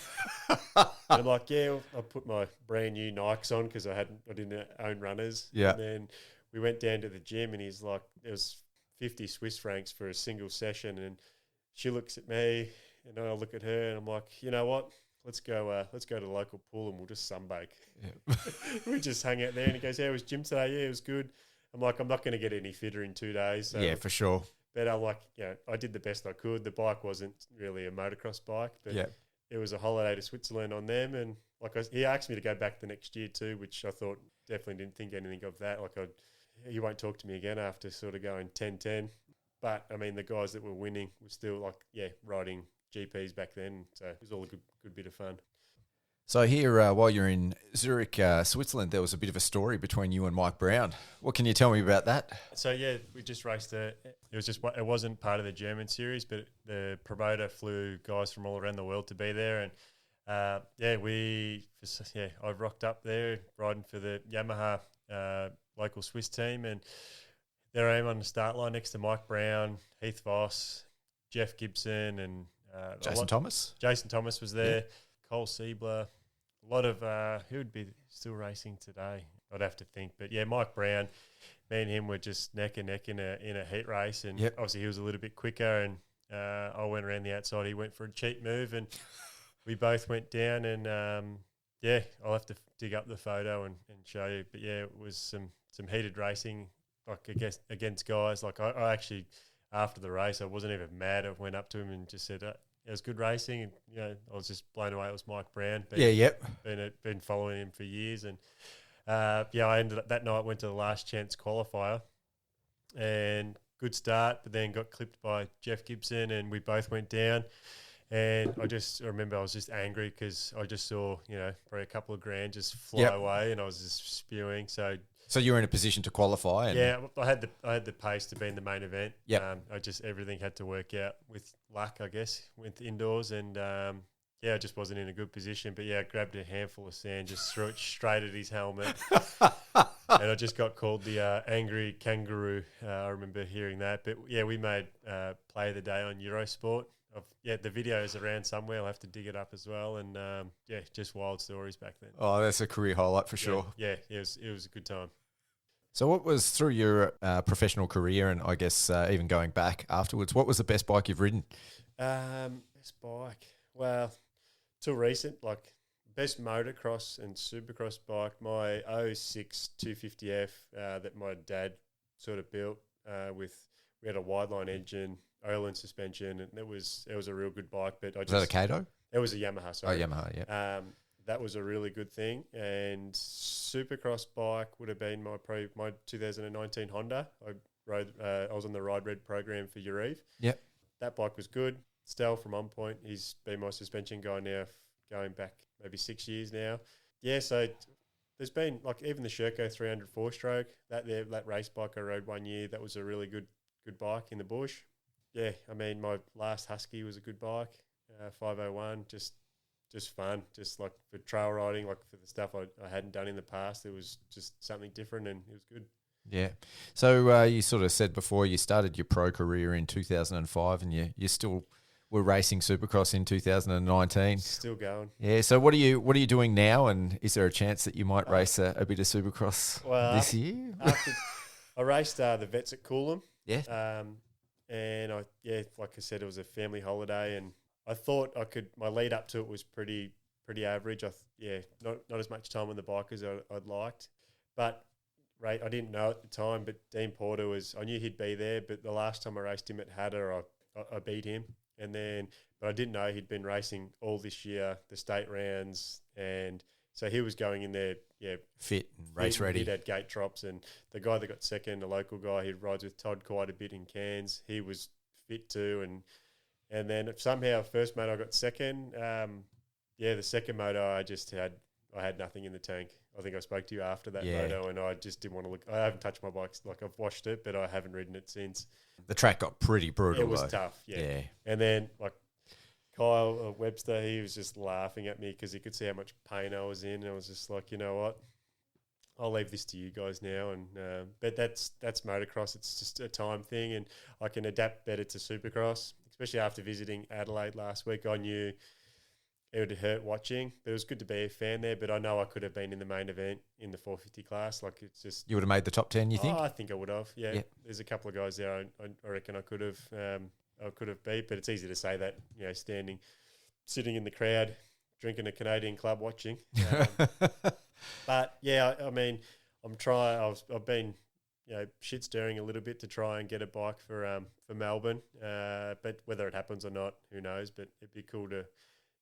And I'm like, "Yeah." I put my brand new Nikes on because I didn't own runners. Yeah. And then we went down to the gym, and he's like, "It was 50 Swiss francs for a single session." And she looks at me, and I look at her, and I'm like, "You know what? Let's go to the local pool and we'll just sunbake." Yeah. We just hung out there, and he goes, "Yeah, it was gym today. Yeah, it was good." I'm like, "I'm not going to get any fitter in 2 days." So, Yeah, for sure. but I'm like, I did the best I could. The bike wasn't really a motocross bike, but Yeah. it was a holiday to Switzerland on them. And he asked me to go back the next year too, which I thought definitely didn't think anything of that. He won't talk to me again after sort of going 10-10. But I mean, the guys that were winning were still riding GPs back then. So it was all a good bit of fun. So here, while you're in Zurich, Switzerland, there was a bit of a story between you and Mike Brown. What can you tell me about that? So yeah, we just raced it wasn't part of the German series, but the promoter flew guys from all around the world to be there, and I rocked up there riding for the Yamaha local Swiss team, and there I am on the start line next to Mike Brown, Heath Voss, Jeff Gibson, and Jason Thomas? Jason Thomas was there, Cole Siebler, a lot of who would be still racing today? I'd have to think, but yeah, Mike Brown, me and him were just neck and neck in a heat race, and obviously he was a little bit quicker, and I went around the outside. He went for a cheap move, and we both went down, and I'll have to dig up the photo and show you. But yeah, it was some heated racing, like against guys. Like I actually, after the race, I wasn't even mad. I went up to him and just said, it was good racing, and I was just blown away. It was Mike Brown. Been following him for years, and I ended up that night, went to the last chance qualifier, and good start, but then got clipped by Jeff Gibson, and we both went down. And I just remember I was just angry because I just saw probably a couple of grand just fly away, and I was just spewing. So you were in a position to qualify. I had the pace to be in the main event. Everything had to work out with luck, I guess, with indoors, and I just wasn't in a good position. But I grabbed a handful of sand, just threw it straight at his helmet, and I just got called the angry kangaroo. I remember hearing that. But we made play of the day on Eurosport. The video is around somewhere. I'll have to dig it up as well. And just wild stories back then. Oh, that's a career highlight for sure. It was a good time. So what was, through your professional career, and I guess even going back afterwards, what was the best bike you've ridden? Best bike? Well, till recent, like best motocross and supercross bike, my 06 250F that my dad sort of built we had a wide line engine, Öhlins suspension, and it was a real good bike. But Was that a Kato? It was a Yamaha, sorry. Oh, Yamaha, yeah. That was a really good thing. And supercross bike would have been my 2019 Honda. I was on the Ride Red program for Urive. Yep. That bike was good. Stel from On Point, he's been my suspension guy now, going back maybe 6 years now. Yeah, so there's been even the Sherco 300 4-stroke. That race bike I rode 1 year. That was a really good bike in the bush. Yeah, I mean my last Husky was a good bike, 501. Just fun, just like for trail riding, like for the stuff I hadn't done in the past. It was just something different, and it was good. Yeah. So you sort of said before you started your pro career in 2005, and you still were racing Supercross in 2019. Still going. Yeah. So what are you doing now? And is there a chance that you might race a bit of Supercross this year? I raced the vets at Coolum. Yeah. And like I said, it was a family holiday, and I thought my lead up to it was pretty average. Not as much time on the bike as I'd liked, but I didn't know at the time. But Dean Porter I knew he'd be there. But the last time I raced him at Hatter, I beat him, but I didn't know he'd been racing all this year, the state rounds, and so he was going in there, fit and race ready. He'd had gate drops, and the guy that got second, a local guy, he rides with Todd quite a bit in Cairns. He was fit too, and then somehow first moto I got second. The second moto I had nothing in the tank. I think I spoke to you after that moto, and I just didn't want to look. I haven't touched my bike. Like I've washed it, but I haven't ridden it since. The track got pretty brutal. It was tough, yeah. And then Kyle Webster, he was just laughing at me because he could see how much pain I was in. And I was just like, you know what? I'll leave this to you guys now. And but that's motocross. It's just a time thing, and I can adapt better to supercross, especially after visiting Adelaide last week. I knew it would hurt watching, but it was good to be a fan there. But I know I could have been in the main event in the 450 class. Like, it's just, You would have made the top 10, you think? I think I would have. Yeah. There's a couple of guys there I reckon I could have beat, but it's easy to say that, sitting in the crowd, drinking a Canadian club, watching. But yeah, I mean, I'm trying. I've been, shit stirring a little bit to try and get a bike for Melbourne. But whether it happens or not, who knows? But it'd be cool to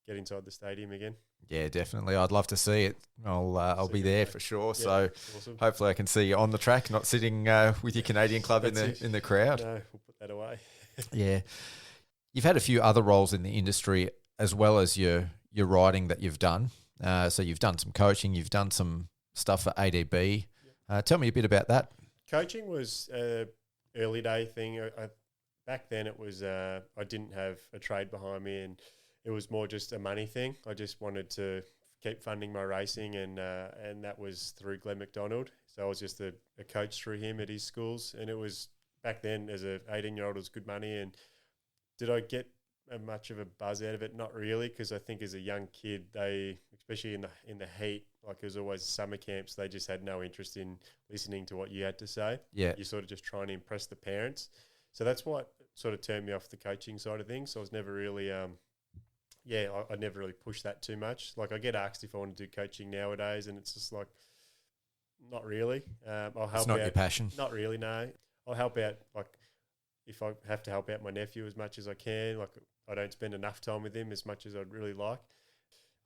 get inside the stadium again. Yeah, definitely. I'd love to see it. I'll be there for sure. Yeah, so awesome. hopefully I can see you on the track, not sitting with your Canadian club in the crowd. No, we'll put that away. Yeah. You've had a few other roles in the industry as well as your riding that you've done. So you've done some coaching, you've done some stuff for ADB. Tell me a bit about that. Coaching was a early day thing. Back then it was I didn't have a trade behind me, and it was more just a money thing. I just wanted to keep funding my racing, and that was through Glenn McDonald. So I was just a coach through him at his schools, and it was back then as an 18-year-old, it was good money. And did I get much of a buzz out of it? Not really, because I think as a young kid, they, especially in the heat, like it was always summer camps, they just had no interest in listening to what you had to say. Yeah, you're sort of just trying to impress the parents. So that's what sort of turned me off the coaching side of things. So I was never really I never really pushed that too much. Like, I get asked if I want to do coaching nowadays, and it's just like, not really. I'll help. It's not out. your passion. Not really, no. I'll help out, like, if I have to help out my nephew as much as I can. Like, I don't spend enough time with him as much as I'd really like.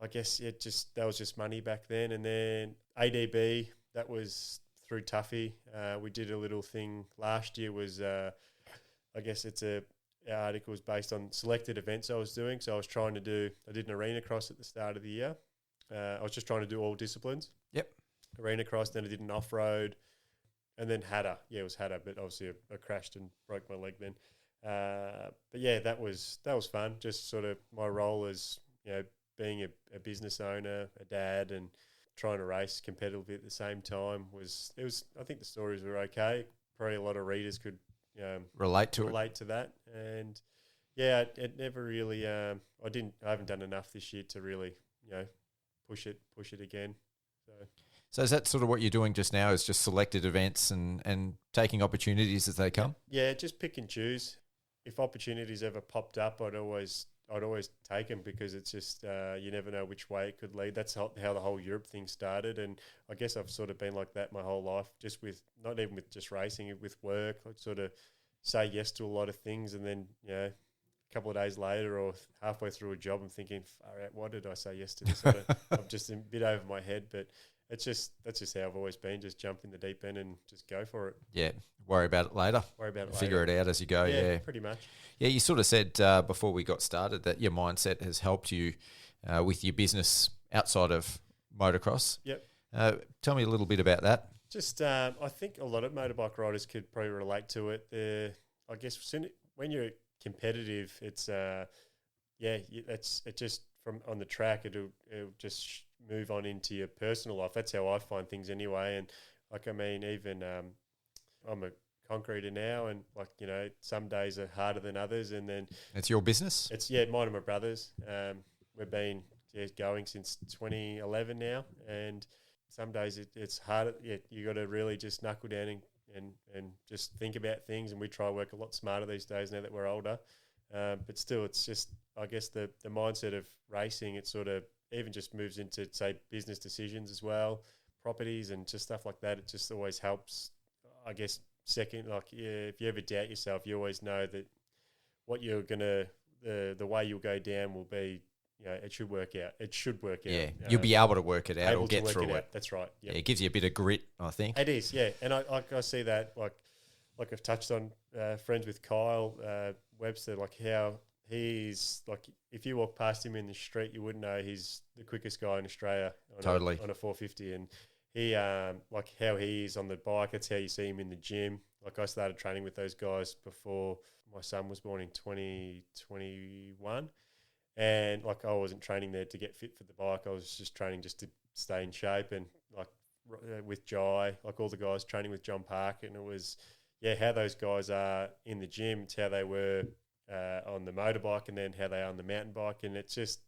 I guess that was just money back then. And then ADB, that was through Tuffy. We did a little thing last year. Was I guess our article was based on selected events I was doing. So I did an arena cross at the start of the year. I was just trying to do all disciplines. Yep. Arena cross, then I did an off-road, and then Hatter. Yeah, it was Hatter, but obviously I crashed and broke my leg then. But yeah, that was fun. Just sort of my role as, being a business owner, a dad, and trying to race competitively at the same time I think the stories were okay. Probably a lot of readers could relate to that. And yeah, it never really I haven't done enough this year to really push it again. So is that sort of what you're doing just now, is just selected events and taking opportunities as they come? Yeah, just pick and choose. If opportunities ever popped up, I'd always take them, because it's just you never know which way it could lead. That's how the whole Europe thing started, and I guess I've sort of been like that my whole life, just with, not even with just racing, with work. I'd sort of say yes to a lot of things, and then a couple of days later or halfway through a job, I'm thinking, far out, why did I say yes to this? I'm just a bit over my head, but that's just how I've always been. Just jump in the deep end and just go for it. Yeah, worry about it later. Figure it out as you go. Yeah, pretty much. Yeah, you sort of said before we got started that your mindset has helped you with your business outside of motocross. Yep. Tell me a little bit about that. Just, I think a lot of motorbike riders could probably relate to it. I guess when you're competitive, it's it just from on the track, it'll just move on into your personal life. That's how I find things anyway. And like, I mean, even I'm a concreter now, and like, some days are harder than others. And then it's your business. It's mine and my brother's. We've been going since 2011 now, and some days it's harder. Yeah, you got to really just knuckle down and just think about things. And we try to work a lot smarter these days now that we're older. But still, it's just, I guess, the mindset of racing, it sort of even just moves into, say, business decisions as well, properties and just stuff like that. It just always helps, I guess. Second, like, if you ever doubt yourself, you always know that what you're gonna, the way you'll go down will be, it should work out. It should work out. Yeah, you'll be able to work it out or get through it. That's right. Yep. Yeah, it gives you a bit of grit, I think. It is, yeah. And I see that, like I've touched on, friends with Kyle Webster, like how he's, like, if you walk past him in the street, you wouldn't know he's the quickest guy in Australia on a 450. And he, like how he is on the bike, that's how you see him in the gym. Like, I started training with those guys before my son was born in 2021. And like, I wasn't training there to get fit for the bike. I was just training just to stay in shape. And like, with Jai, like all the guys training with John Park, and it was, how those guys are in the gym. It's how they were on the motorbike, and then how they are on the mountain bike, and it's just,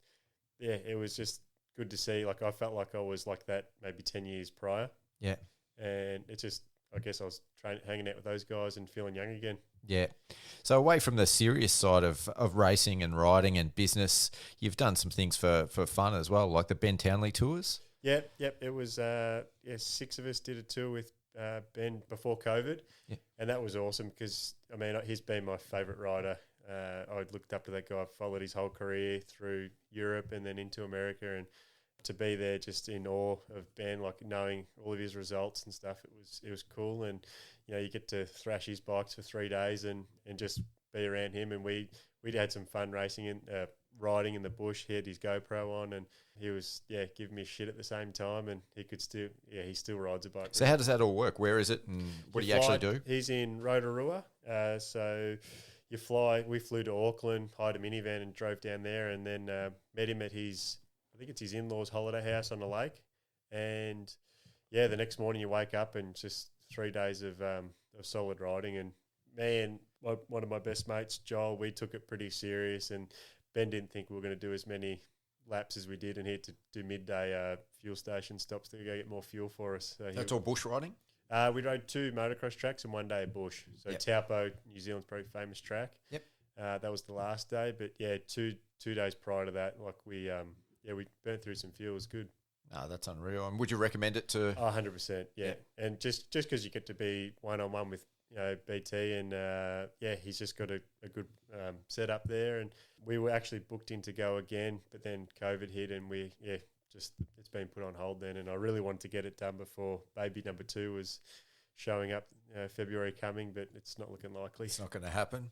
it was just good to see. Like I felt like I was like that maybe 10 years prior. Yeah. And it's just, I guess I was hanging out with those guys and feeling young again. Yeah. So away from the serious side of racing and riding and business, you've done some things for fun as well, like the Ben Townley tours. Yep. It was 6 of us did a tour with Ben before COVID, and that was awesome because I mean he's been my favourite rider. I looked up to that guy. I've followed his whole career through Europe and then into America, and to be there just in awe of Ben, like knowing all of his results and stuff, it was cool. And you get to thrash his bikes for 3 days and just be around him. And we had some fun racing and riding in the bush. He had his GoPro on, and he was giving me shit at the same time. And he could still he still rides a bike. So how does that all work? Where is it, and what do you actually do? He's in Rotorua, so you fly. We flew to Auckland, hired a minivan, and drove down there, and then met him at his, I think it's his in-laws' holiday house on the lake. And the next morning you wake up and just 3 days of solid riding. And man, one of my best mates, Joel, we took it pretty serious, and Ben didn't think we were going to do as many laps as we did, and he had to do midday fuel station stops to go get more fuel for us. So that's all bush riding? We rode 2 motocross tracks and 1 day of bush. So Taupo, New Zealand's pretty famous track. Yep. That was the last day, but 2 days prior to that, like we burnt through some fuel. It was good. No, that's unreal. And would you recommend it to? 100%, yeah. And just because you get to be one-on-one with BT, and he's just got a good setup there. And we were actually booked in to go again, but then COVID hit, and it's been put on hold then. And I really wanted to get it done before baby number 2 was showing up, February coming, but it's not looking likely. It's not going to happen.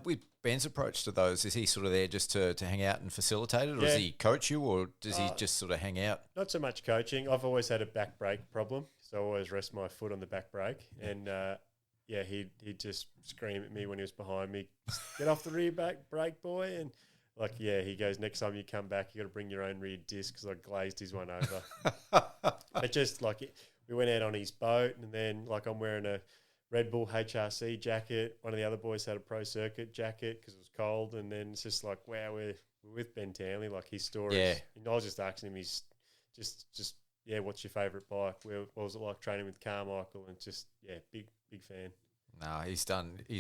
With Ben's approach to those, is he sort of there just to hang out and facilitate it, or does he coach you, or does he just sort of hang out? Not so much coaching. I've always had a back brake problem, so I always rest my foot on the back brake. And he'd just scream at me when he was behind me, "Get off the rear back brake, boy!" And he goes, "Next time you come back, you got to bring your own rear disc," because I glazed his one over. It just we went out on his boat, and then I'm wearing a Red Bull HRC jacket. One of the other boys had a Pro Circuit jacket because it was cold. And then it's just wow, we're with Ben Townley, his story. Yeah. And I was just asking him, he's just what's your favourite bike? What was it like training with Carmichael? And just, big fan. No, he's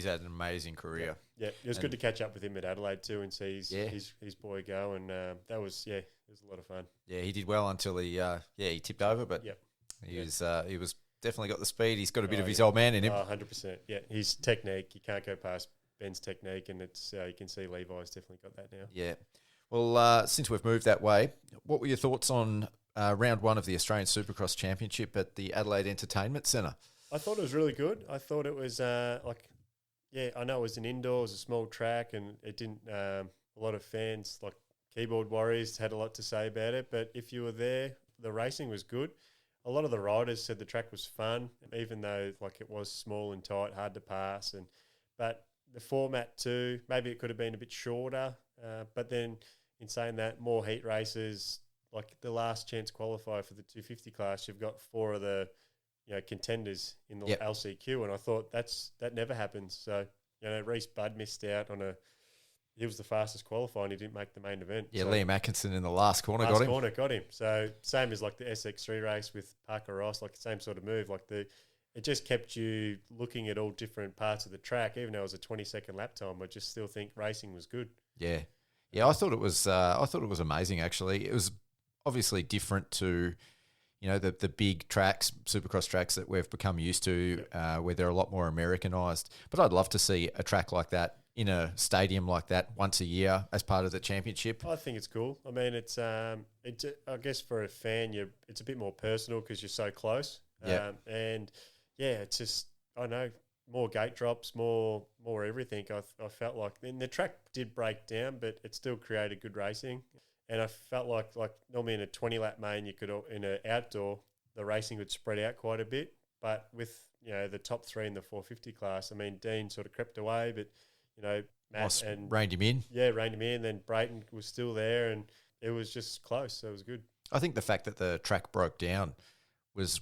had an amazing career. Yeah. It was good to catch up with him at Adelaide too and see his boy go. And that was, it was a lot of fun. Yeah, he did well until he tipped over, but he was definitely got the speed. He's got a bit of his old man in him. 100%. Yeah, his technique, you can't go past Ben's technique, and it's you can see Levi's definitely got that now. Yeah. Well, since we've moved that way, what were your thoughts on round 1 of the Australian Supercross Championship at the Adelaide Entertainment Centre? I thought it was really good. I thought it was I know it was an indoor, it was a small track, and it didn't. A lot of fans, keyboard warriors, had a lot to say about it. But if you were there, the racing was good. A lot of the riders said the track was fun, even though it was small and tight, hard to pass. But the format too, maybe it could have been a bit shorter. But then in saying that, more heat races, the last chance qualifier for the 250 class, you've got 4 of the contenders in the LCQ, and I thought that never happens. So Reece Budd missed out on he was the fastest qualifier, and he didn't make the main event. Yeah, so Liam Atkinson in the last corner got him. So same as the SX3 race with Parker Ross, the same sort of move. It just kept you looking at all different parts of the track, even though it was a 20-second lap time. I just still think racing was good. Yeah, I thought it was. I thought it was amazing. Actually, it was obviously different to the big tracks, Supercross tracks that we've become used to, where they're a lot more Americanized. But I'd love to see a track like that in a stadium like that once a year as part of the championship. I think it's cool. I mean, it's I guess for a fan, it's a bit more personal because you're so close. It's just, I know, more gate drops, more everything. I felt and the track did break down, but it still created good racing. And I felt like normally in a 20-lap main, you could, in an outdoor, the racing would spread out quite a bit. But with, the top 3 in the 450 class, I mean, Dean sort of crept away, but Matt reined him in. Yeah, reined him in. Then Brayton was still there, and it was just close. So it was good. I think the fact that the track broke down was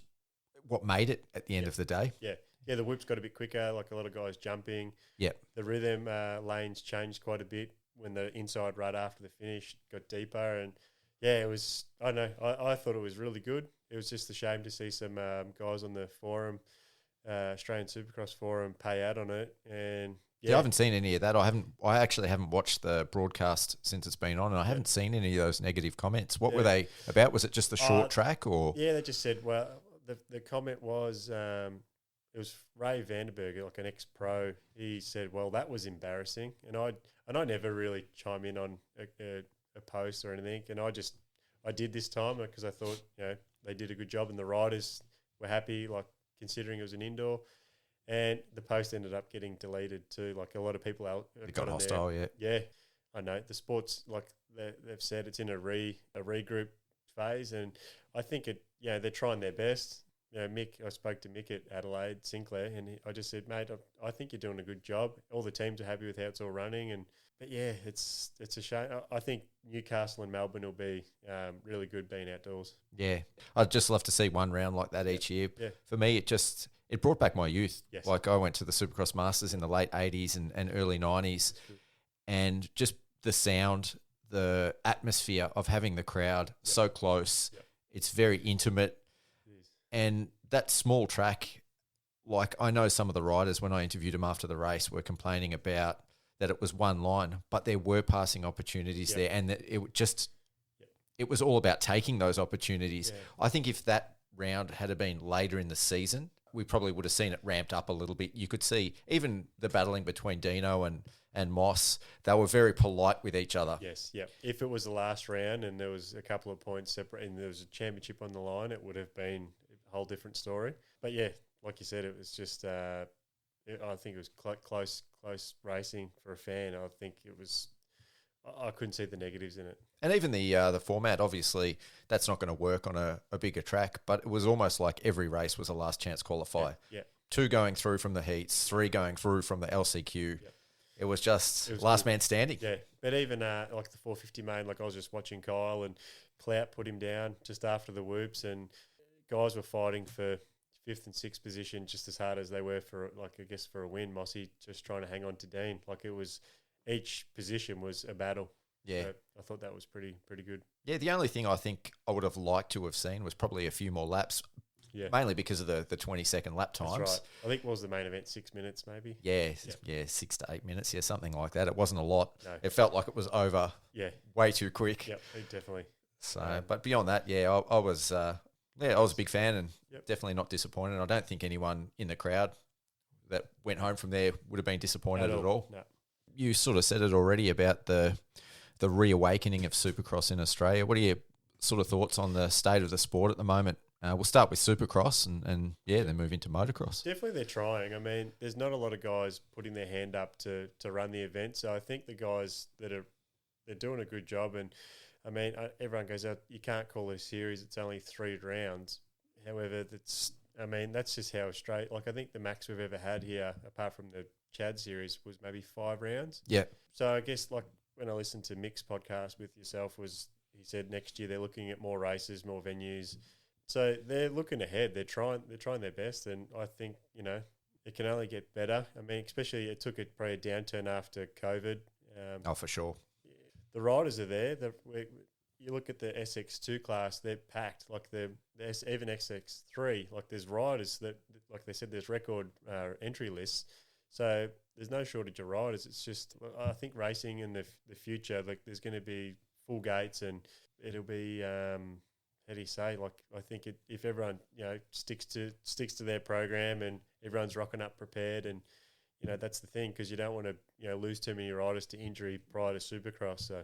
what made it at the end of the day. Yeah. Yeah, the whips got a bit quicker, like a lot of guys jumping. Yep. The rhythm lanes changed quite a bit when the inside rut after the finish got deeper. And, yeah, it was, I don't know, I thought it was really good. It was just a shame to see some guys on the forum, Australian Supercross forum, pay out on it. And, yeah, I haven't seen any of that. I actually haven't watched the broadcast since it's been on, and I haven't seen any of those negative comments. What were they about? Was it just the short track, or? Yeah, they just said, well, the comment was, it was Ray Vandenberg, like an ex-pro. He said, well, that was embarrassing. And I never really chime in on a post or anything. And I did this time because I thought, they did a good job and the riders were happy, like considering it was an indoor. And the post ended up getting deleted too. Like a lot of people out got hostile, yeah. Yeah, I know. The sport's, like they've said, it's in a regroup phase. And I think they're trying their best. Mick, I spoke to Mick at Adelaide, Sinclair, and I just said, mate, I think you're doing a good job. All the teams are happy with how it's all running. But yeah, it's a shame. I think Newcastle and Melbourne will be really good being outdoors. Yeah, I'd just love to see one round like that each year. Yeah. For me, it brought back my youth. Yes. Like I went to the Supercross Masters in the late 80s and early 90s, and just the sound, the atmosphere of having the crowd so close. Yep. It's very intimate. And that small track, like I know some of the riders, when I interviewed them after the race, were complaining about that it was one line, but there were passing opportunities there, and that it was all about taking those opportunities. Yeah. I think if that round had been later in the season, we probably would have seen it ramped up a little bit. You could see even the battling between Dino and Moss, they were very polite with each other. Yes, yeah. If it was the last round and there was a couple of points separate and there was a championship on the line, it would have been whole different story. But yeah, like you said, it was just I think it was close racing for a fan. I think it was, I couldn't see the negatives in it. And even the format, obviously that's not going to work on a bigger track, but it was almost like every race was a last chance qualifier. Yeah. 2 going through from the heats, 3 going through from the LCQ. Yeah. It was just last man standing. Yeah, but even like the 450 main, like I was just watching Kyle and Clout put him down just after the whoops, and guys were fighting for 5th and 6th position just as hard as they were for, like, I guess for a win. Mossy just trying to hang on to Dean. Like it was, each position was a battle. Yeah. So I thought that was pretty good. Yeah, the only thing I think I would have liked to have seen was probably a few more laps. Yeah. Mainly because of the 20-second lap times. That's right. I think what was the main event, 6 minutes maybe? Yeah, 6 to 8 minutes, something like that. It wasn't a lot. No. It felt like it was over way too quick. Yep, definitely. So, but beyond that, I was a big fan and definitely not disappointed. I don't think anyone in the crowd that went home from there would have been disappointed at all. No. You sort of said it already about the reawakening of Supercross in Australia. What are your sort of thoughts on the state of the sport at the moment? We'll start with Supercross and then move into motocross. Definitely they're trying. I mean, there's not a lot of guys putting their hand up to run the event. So I think the guys they're doing a good job. And I mean, everyone goes out, you can't call it a series. It's only 3 rounds. However, that's just how Australia, like I think the max we've ever had here, apart from the Chad series, was maybe 5 rounds. Yeah. So I guess like when I listened to Mick's podcast with yourself, he said next year they're looking at more races, more venues. So they're looking ahead. They're trying their best, and I think it can only get better. I mean, especially it took probably a downturn after COVID. For sure. The riders are there. You look at the SX2 class; they're packed. Like even SX3, like there's riders that, like they said, there's record entry lists. So there's no shortage of riders. It's just I think racing in the future, like there's going to be full gates, and it'll be. How do you say? Like I think if everyone sticks to their program and everyone's rocking up prepared, and that's the thing, because you don't want to lose too many riders to injury prior to Supercross. So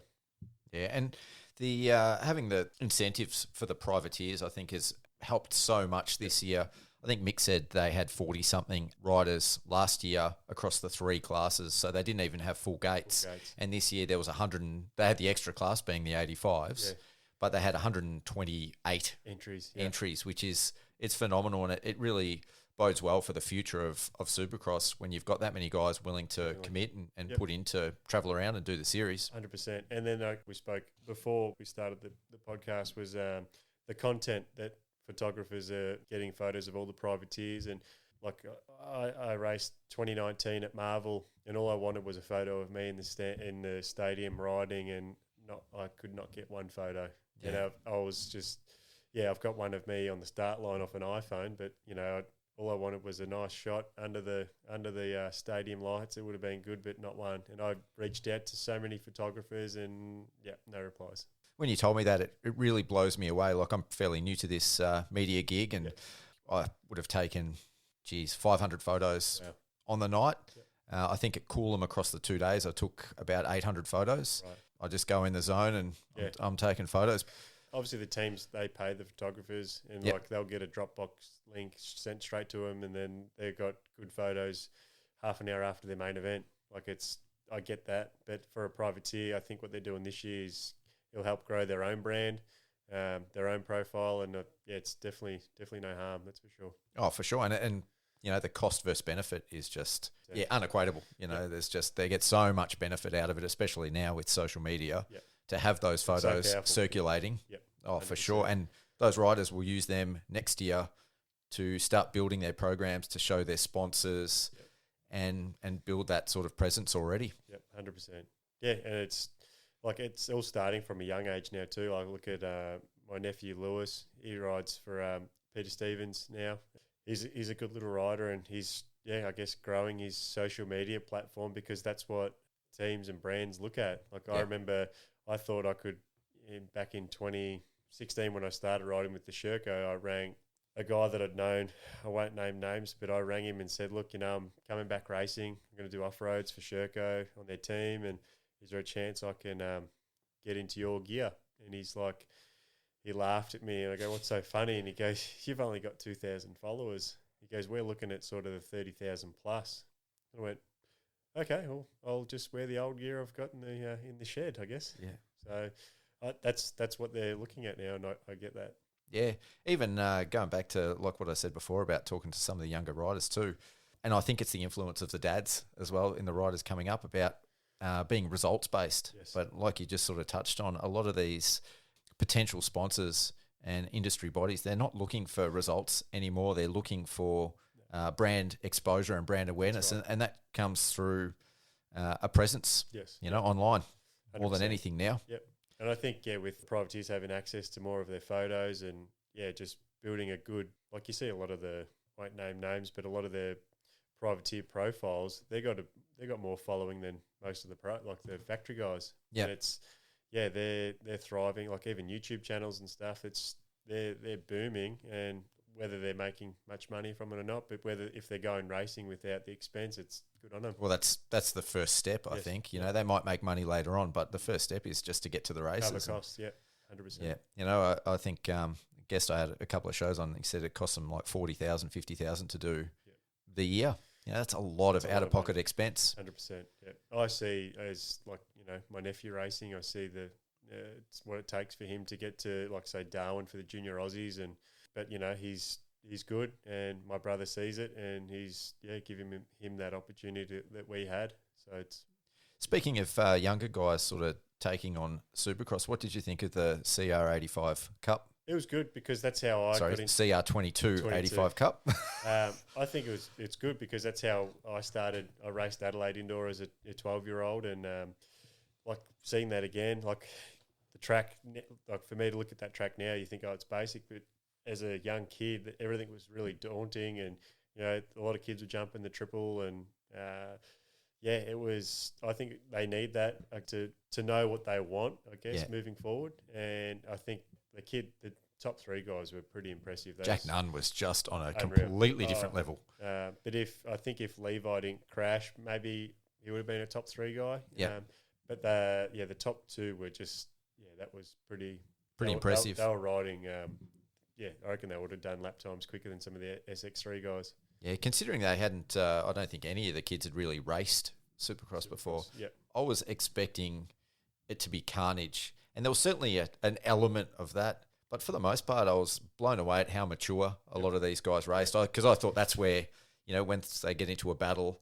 yeah, and the having the incentives for the privateers, I think, has helped so much this year. I think Mick said they had 40-something riders last year across the 3 classes, so they didn't even have full gates. And this year there was 100. They had the extra class being the 85s. Yeah. But they had 128 entries, which it's phenomenal, and it really bodes well for the future of Supercross when you've got that many guys willing to commit and put in to travel around and do the series. 100%. And then we spoke before we started the podcast was the content that photographers are getting photos of all the privateers. And like I raced 2019 at Marvel, and all I wanted was a photo of me in the stadium riding, and I could not get one photo. Yeah. You know, I was just, I've got one of me on the start line off an iPhone, but you know, all I wanted was a nice shot under the stadium lights. It would have been good, but not one. And I reached out to so many photographers, and no replies. When you told me that, it really blows me away. Like, I'm fairly new to this media gig, and I would have taken, 500 photos on the night. I think at Coolum across the 2 days, I took about 800 photos. Right. I just go in the zone and I'm taking photos. Obviously, the teams, they pay the photographers, and like they'll get a Dropbox link sent straight to them, and then they've got good photos half an hour after their main event. Like, I get that, but for a privateer, I think what they're doing this year is it'll help grow their own brand, their own profile, and it's definitely no harm. That's for sure. Oh, for sure, and you know, the cost versus benefit is just unequatable. You know, they get so much benefit out of it, especially now with social media. To have those photos circulating. Oh, 100%. For sure. And those riders will use them next year to start building their programs, to show their sponsors and build that sort of presence already. 100%. Yeah, and it's all starting from a young age now too. I look at my nephew Lewis. He rides for Peter Stevens now. He's a good little rider, and he's, I guess, growing his social media platform, because that's what teams and brands look at. Like, I remember I thought I could, back in 2016 when I started riding with the Sherco, I rang a guy that I'd known. I won't name names, but I rang him and said, look, you know, I'm coming back racing. I'm going to do off-roads for Sherco on their team, and is there a chance I can get into your gear? And he laughed at me, and I go, what's so funny? And he goes, you've only got 2,000 followers. He goes, we're looking at sort of the 30,000 plus. And I went, okay, well, I'll just wear the old gear I've got in the shed, I guess. Yeah. So that's what they're looking at now, and I get that. Yeah. Even going back to like what I said before about talking to some of the younger riders too, and I think it's the influence of the dads as well in the riders coming up about being results based. Yes. But like you just sort of touched on, a lot of these potential sponsors and industry bodies, they're not looking for results anymore. They're looking for brand exposure and brand awareness, right. and that comes through a presence, you know, online 100%. More than anything now. Yep. And I think, with privateers having access to more of their photos and, just building a good, like you see a lot of the, won't name names, but a lot of their privateer profiles, they got more following than most of the factory guys. Yeah. And it's, they're thriving, like even YouTube channels and stuff, they're booming, and whether they're making much money from it or not, but if they're going racing without the expense, it's good on them. Well, that's the first step, I think. You know, they might make money later on, but the first step is just to get to the races. Cover costs, 100%. Yeah, you know, I think guest I had a couple of shows on, he said it cost them like 40,000, 50,000 to do the year. You know, that's a lot of out-of-pocket expense. 100%, yeah. I see, as like, you know, my nephew racing, I see it's what it takes for him to get to, like, say, Darwin for the junior Aussies, but you know, he's good, and my brother sees it, and he's giving him that opportunity that we had. So it's. Speaking of younger guys sort of taking on Supercross, what did you think of the CR85 Cup? It was good, because that's how I got into CR22 85 Cup. I think it's good, because that's how I started. I raced Adelaide Indoor as a 12-year-old, and like seeing that again, like the track, like for me to look at that track now, you think, it's basic, but as a young kid, everything was really daunting, and you know, a lot of kids were jumping the triple, and it was. I think they need that to know what they want, I guess, moving forward. And I think the top three guys were pretty impressive. Jack Nunn was just on a completely different level. But if Levi didn't crash, maybe he would have been a top three guy. Yeah. But the top two were just that was pretty impressive. They were riding. I reckon they would have done lap times quicker than some of the SX3 guys. Yeah, considering they hadn't, I don't think any of the kids had really raced Supercross before. Yep. I was expecting it to be carnage, and there was certainly an element of that. But for the most part, I was blown away at how mature a lot of these guys raced, because I thought that's where, you know, once they get into a battle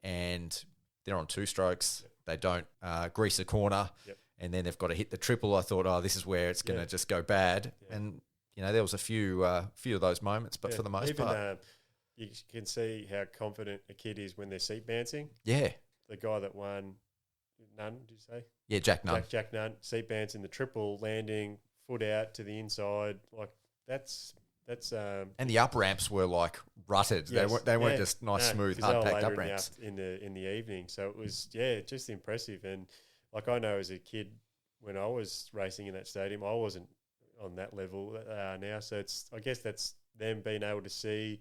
and they're on two strokes, they don't grease a corner, and then they've got to hit the triple. I thought, this is where it's going to just go bad. And there was a few of those moments, but for the most part, you can see how confident a kid is when they're seat bouncing. yeah, The guy that won, Nunn, did you say? yeah, Jack Nunn. Jack Nunn, seat bouncing the triple, landing, foot out to the inside. Like, that's And the up ramps were like rutted. Yes, They weren't just nice, smooth, hard packed up ramps. in the evening. So it was just impressive. And like, I know as a kid when I was racing in that stadium, I wasn't on that level now. So I guess that's them being able to see,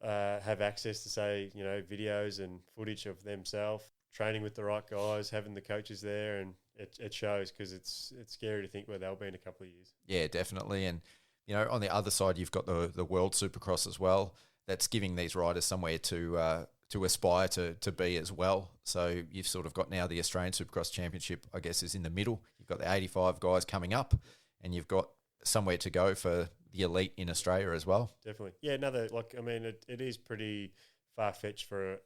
have access to, say, videos and footage of themselves training with the right guys, having the coaches there, and it shows, because it's scary to think where they'll be in a couple of years. Yeah, definitely. And on the other side, you've got the World Supercross as well. That's giving these riders somewhere to aspire to be as well. So you've sort of got now the Australian Supercross Championship, I guess, is in the middle. You've got the 85 guys coming up, and you've got somewhere to go for the elite in Australia as well. Definitely. Yeah, it is pretty far-fetched for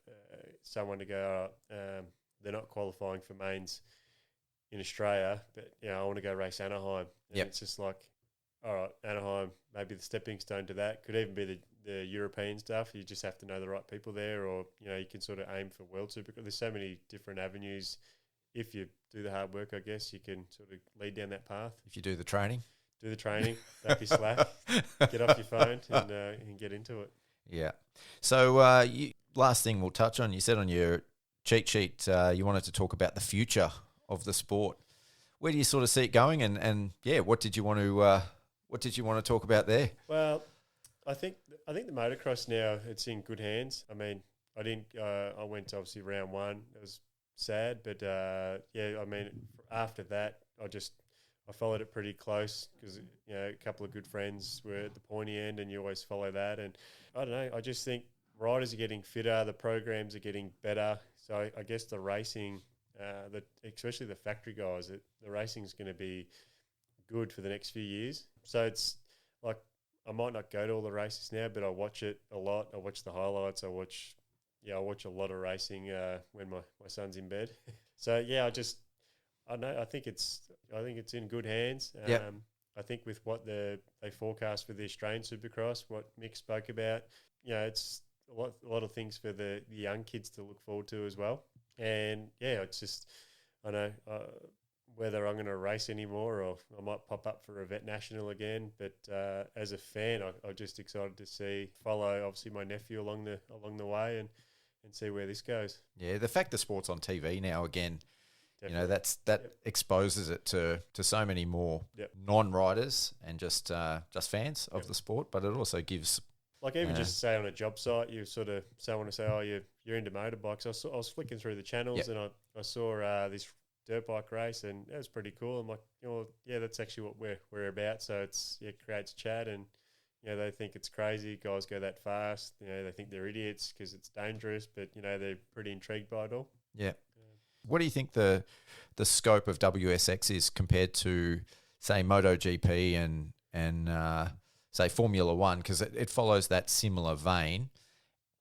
someone to go, they're not qualifying for mains in Australia, but, I want to go race Anaheim. And It's just like, all right, Anaheim, maybe the stepping stone to that. Could even be the European stuff. You just have to know the right people there, or, you can sort of aim for World Supercross. There's so many different avenues. If you do the hard work, I guess, you can sort of lead down that path. If you do the training. Don't be slack, get off your phone and get into it. Yeah. So last thing we'll touch on, you said on your cheat sheet you wanted to talk about the future of the sport. Where do you sort of see it going, and what did you want to talk about there? Well, I think the motocross now, it's in good hands. I mean, I went to obviously round one. It was sad, but after that, I followed it pretty close, because a couple of good friends were at the pointy end, and you always follow that. And I don't know, I just think riders are getting fitter, the programs are getting better. So I guess the racing, especially the factory guys, the racing is going to be good for the next few years. So it's like, I might not go to all the races now, but I watch it a lot. I watch the highlights. I watch a lot of racing when my son's in bed. So I think it's in good hands. I think with what they forecast for the Australian Supercross, what Mick spoke about, it's a lot of things for the young kids to look forward to as well. And it's just, I know whether I'm going to race anymore, or I might pop up for a vet national again. But as a fan, I'm just excited to follow obviously my nephew along the way and see where this goes. Yeah, the fact the sport's on TV now again. Definitely. That exposes it to so many more non-riders and just fans of the sport, but it also gives, like, even just say on a job site, you sort of want to say, oh, you're into motorbikes. I was flicking through the channels and I saw this dirt bike race, and it was pretty cool. I'm like, that's actually what we're about. So it creates chat, and they think it's crazy. Guys go that fast. They think they're idiots because it's dangerous, but they're pretty intrigued by it all. Yeah. What do you think the scope of WSX is compared to, say, MotoGP and say Formula One? Because it follows that similar vein,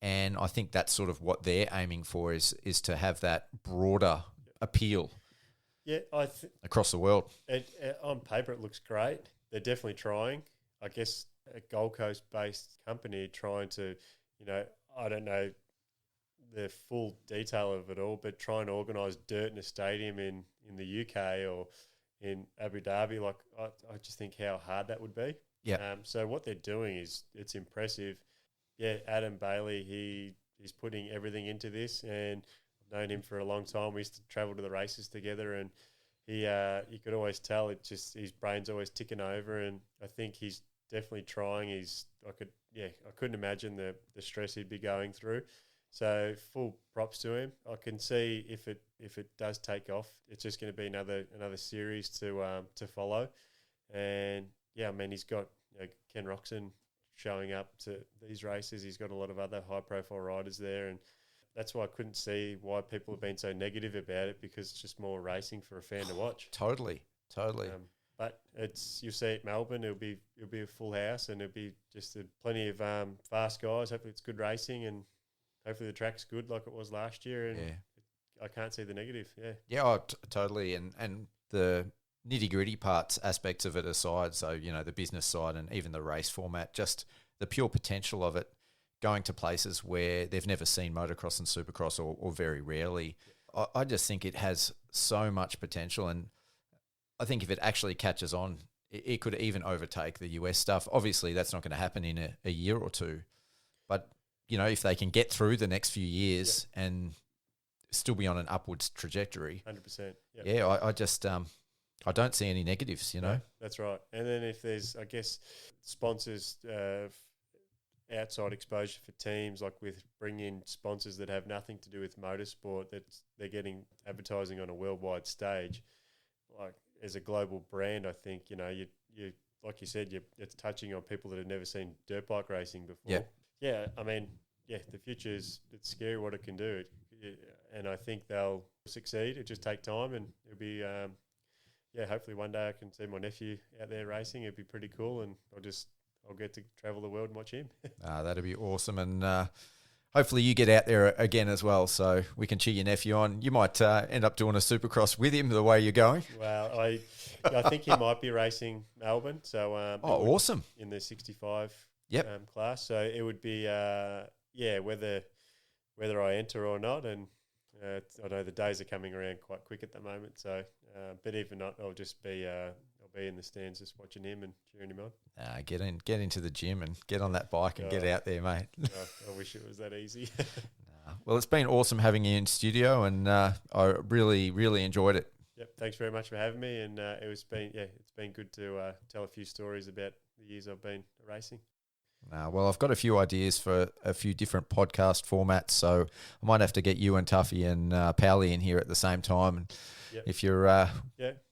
and I think that's sort of what they're aiming for is to have that broader appeal. Yeah, across the world. On paper, it looks great. They're definitely trying. I guess a Gold Coast-based company trying to, I don't know the full detail of it all, but trying to organise dirt in a stadium in the UK or in Abu Dhabi, like I just think how hard that would be. Yeah. So what they're doing it's impressive. Yeah, Adam Bailey, he's putting everything into this, and I've known him for a long time. We used to travel to the races together, and you could always tell his brain's always ticking over, and I think he's definitely trying. I couldn't imagine the stress he'd be going through. So full props to him. I can see if it does take off, it's just going to be another series to follow. And I mean, he's got Ken Roxon showing up to these races. He's got a lot of other high profile riders there, and that's why I couldn't see why people have been so negative about it, because it's just more racing for a fan to watch. Totally. But you'll see at Melbourne, it'll be a full house, and it'll be just plenty of fast guys. Hopefully it's good racing, and hopefully the track's good like it was last year, and I can't see the negative. Totally. And the nitty-gritty parts, aspects of it aside, so, the business side and even the race format, just the pure potential of it, going to places where they've never seen motocross and supercross or very rarely. I just think it has so much potential, and I think if it actually catches on, it could even overtake the US stuff. Obviously, that's not going to happen in a year or two, but, if they can get through the next few years and still be on an upwards trajectory. 100%. Yep. Yeah, I just... I don't see any negatives, No, that's right. And then if there's, I guess, sponsors, outside exposure for teams, like with bringing in sponsors that have nothing to do with motorsport, that they're getting advertising on a worldwide stage, like as a global brand, I think, you like you said, you're touching on people that have never seen dirt bike racing before. Yep. Yeah, I mean, the future it's scary what it can do. And I think they'll succeed. It just take time, and it'll be... hopefully one day I can see my nephew out there racing. It'd be pretty cool, and I'll get to travel the world and watch him. That'd be awesome, and hopefully you get out there again as well, so we can cheer your nephew on. You might end up doing a supercross with him the way you're going. Well, I think he might be racing Melbourne, so awesome, in the 65 class. So it would be whether I enter or not, and I know the days are coming around quite quick at the moment, so but even not, I'll just be I'll be in the stands just watching him and cheering him on. Get into the gym and get on that bike and get out there, mate. I wish it was that easy. Well, it's been awesome having you in studio, and I really, really enjoyed it. Yep, thanks very much for having me, and it's been good to tell a few stories about the years I've been racing. Well, I've got a few ideas for a few different podcast formats, so I might have to get you and Tuffy and Powley in here at the same time. And if you're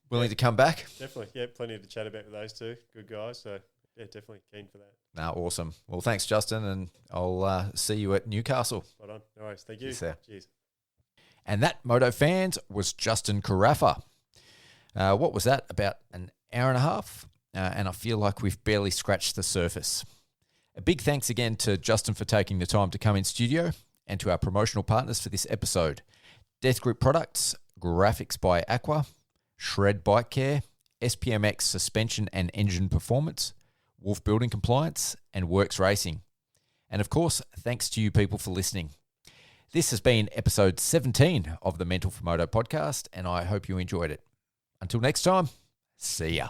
willing to come back. Definitely, plenty to chat about with those two. Good guys, so definitely keen for that. Awesome. Well, thanks, Justin, and I'll see you at Newcastle. Spot on. No worries. Thank you. Cheers. And that, Moto fans, was Justin Carafa. What was that? About an hour and a half? And I feel like we've barely scratched the surface. A big thanks again to Justin for taking the time to come in studio, and to our promotional partners for this episode: Death Grip Products, Graphics by Aqua, Shred Bike Care, SPMX Suspension and Engine Performance, Wolf Building Compliance, and Works Racing. And of course, thanks to you people for listening. This has been episode 17 of the Mental for Moto podcast, and I hope you enjoyed it. Until next time, see ya.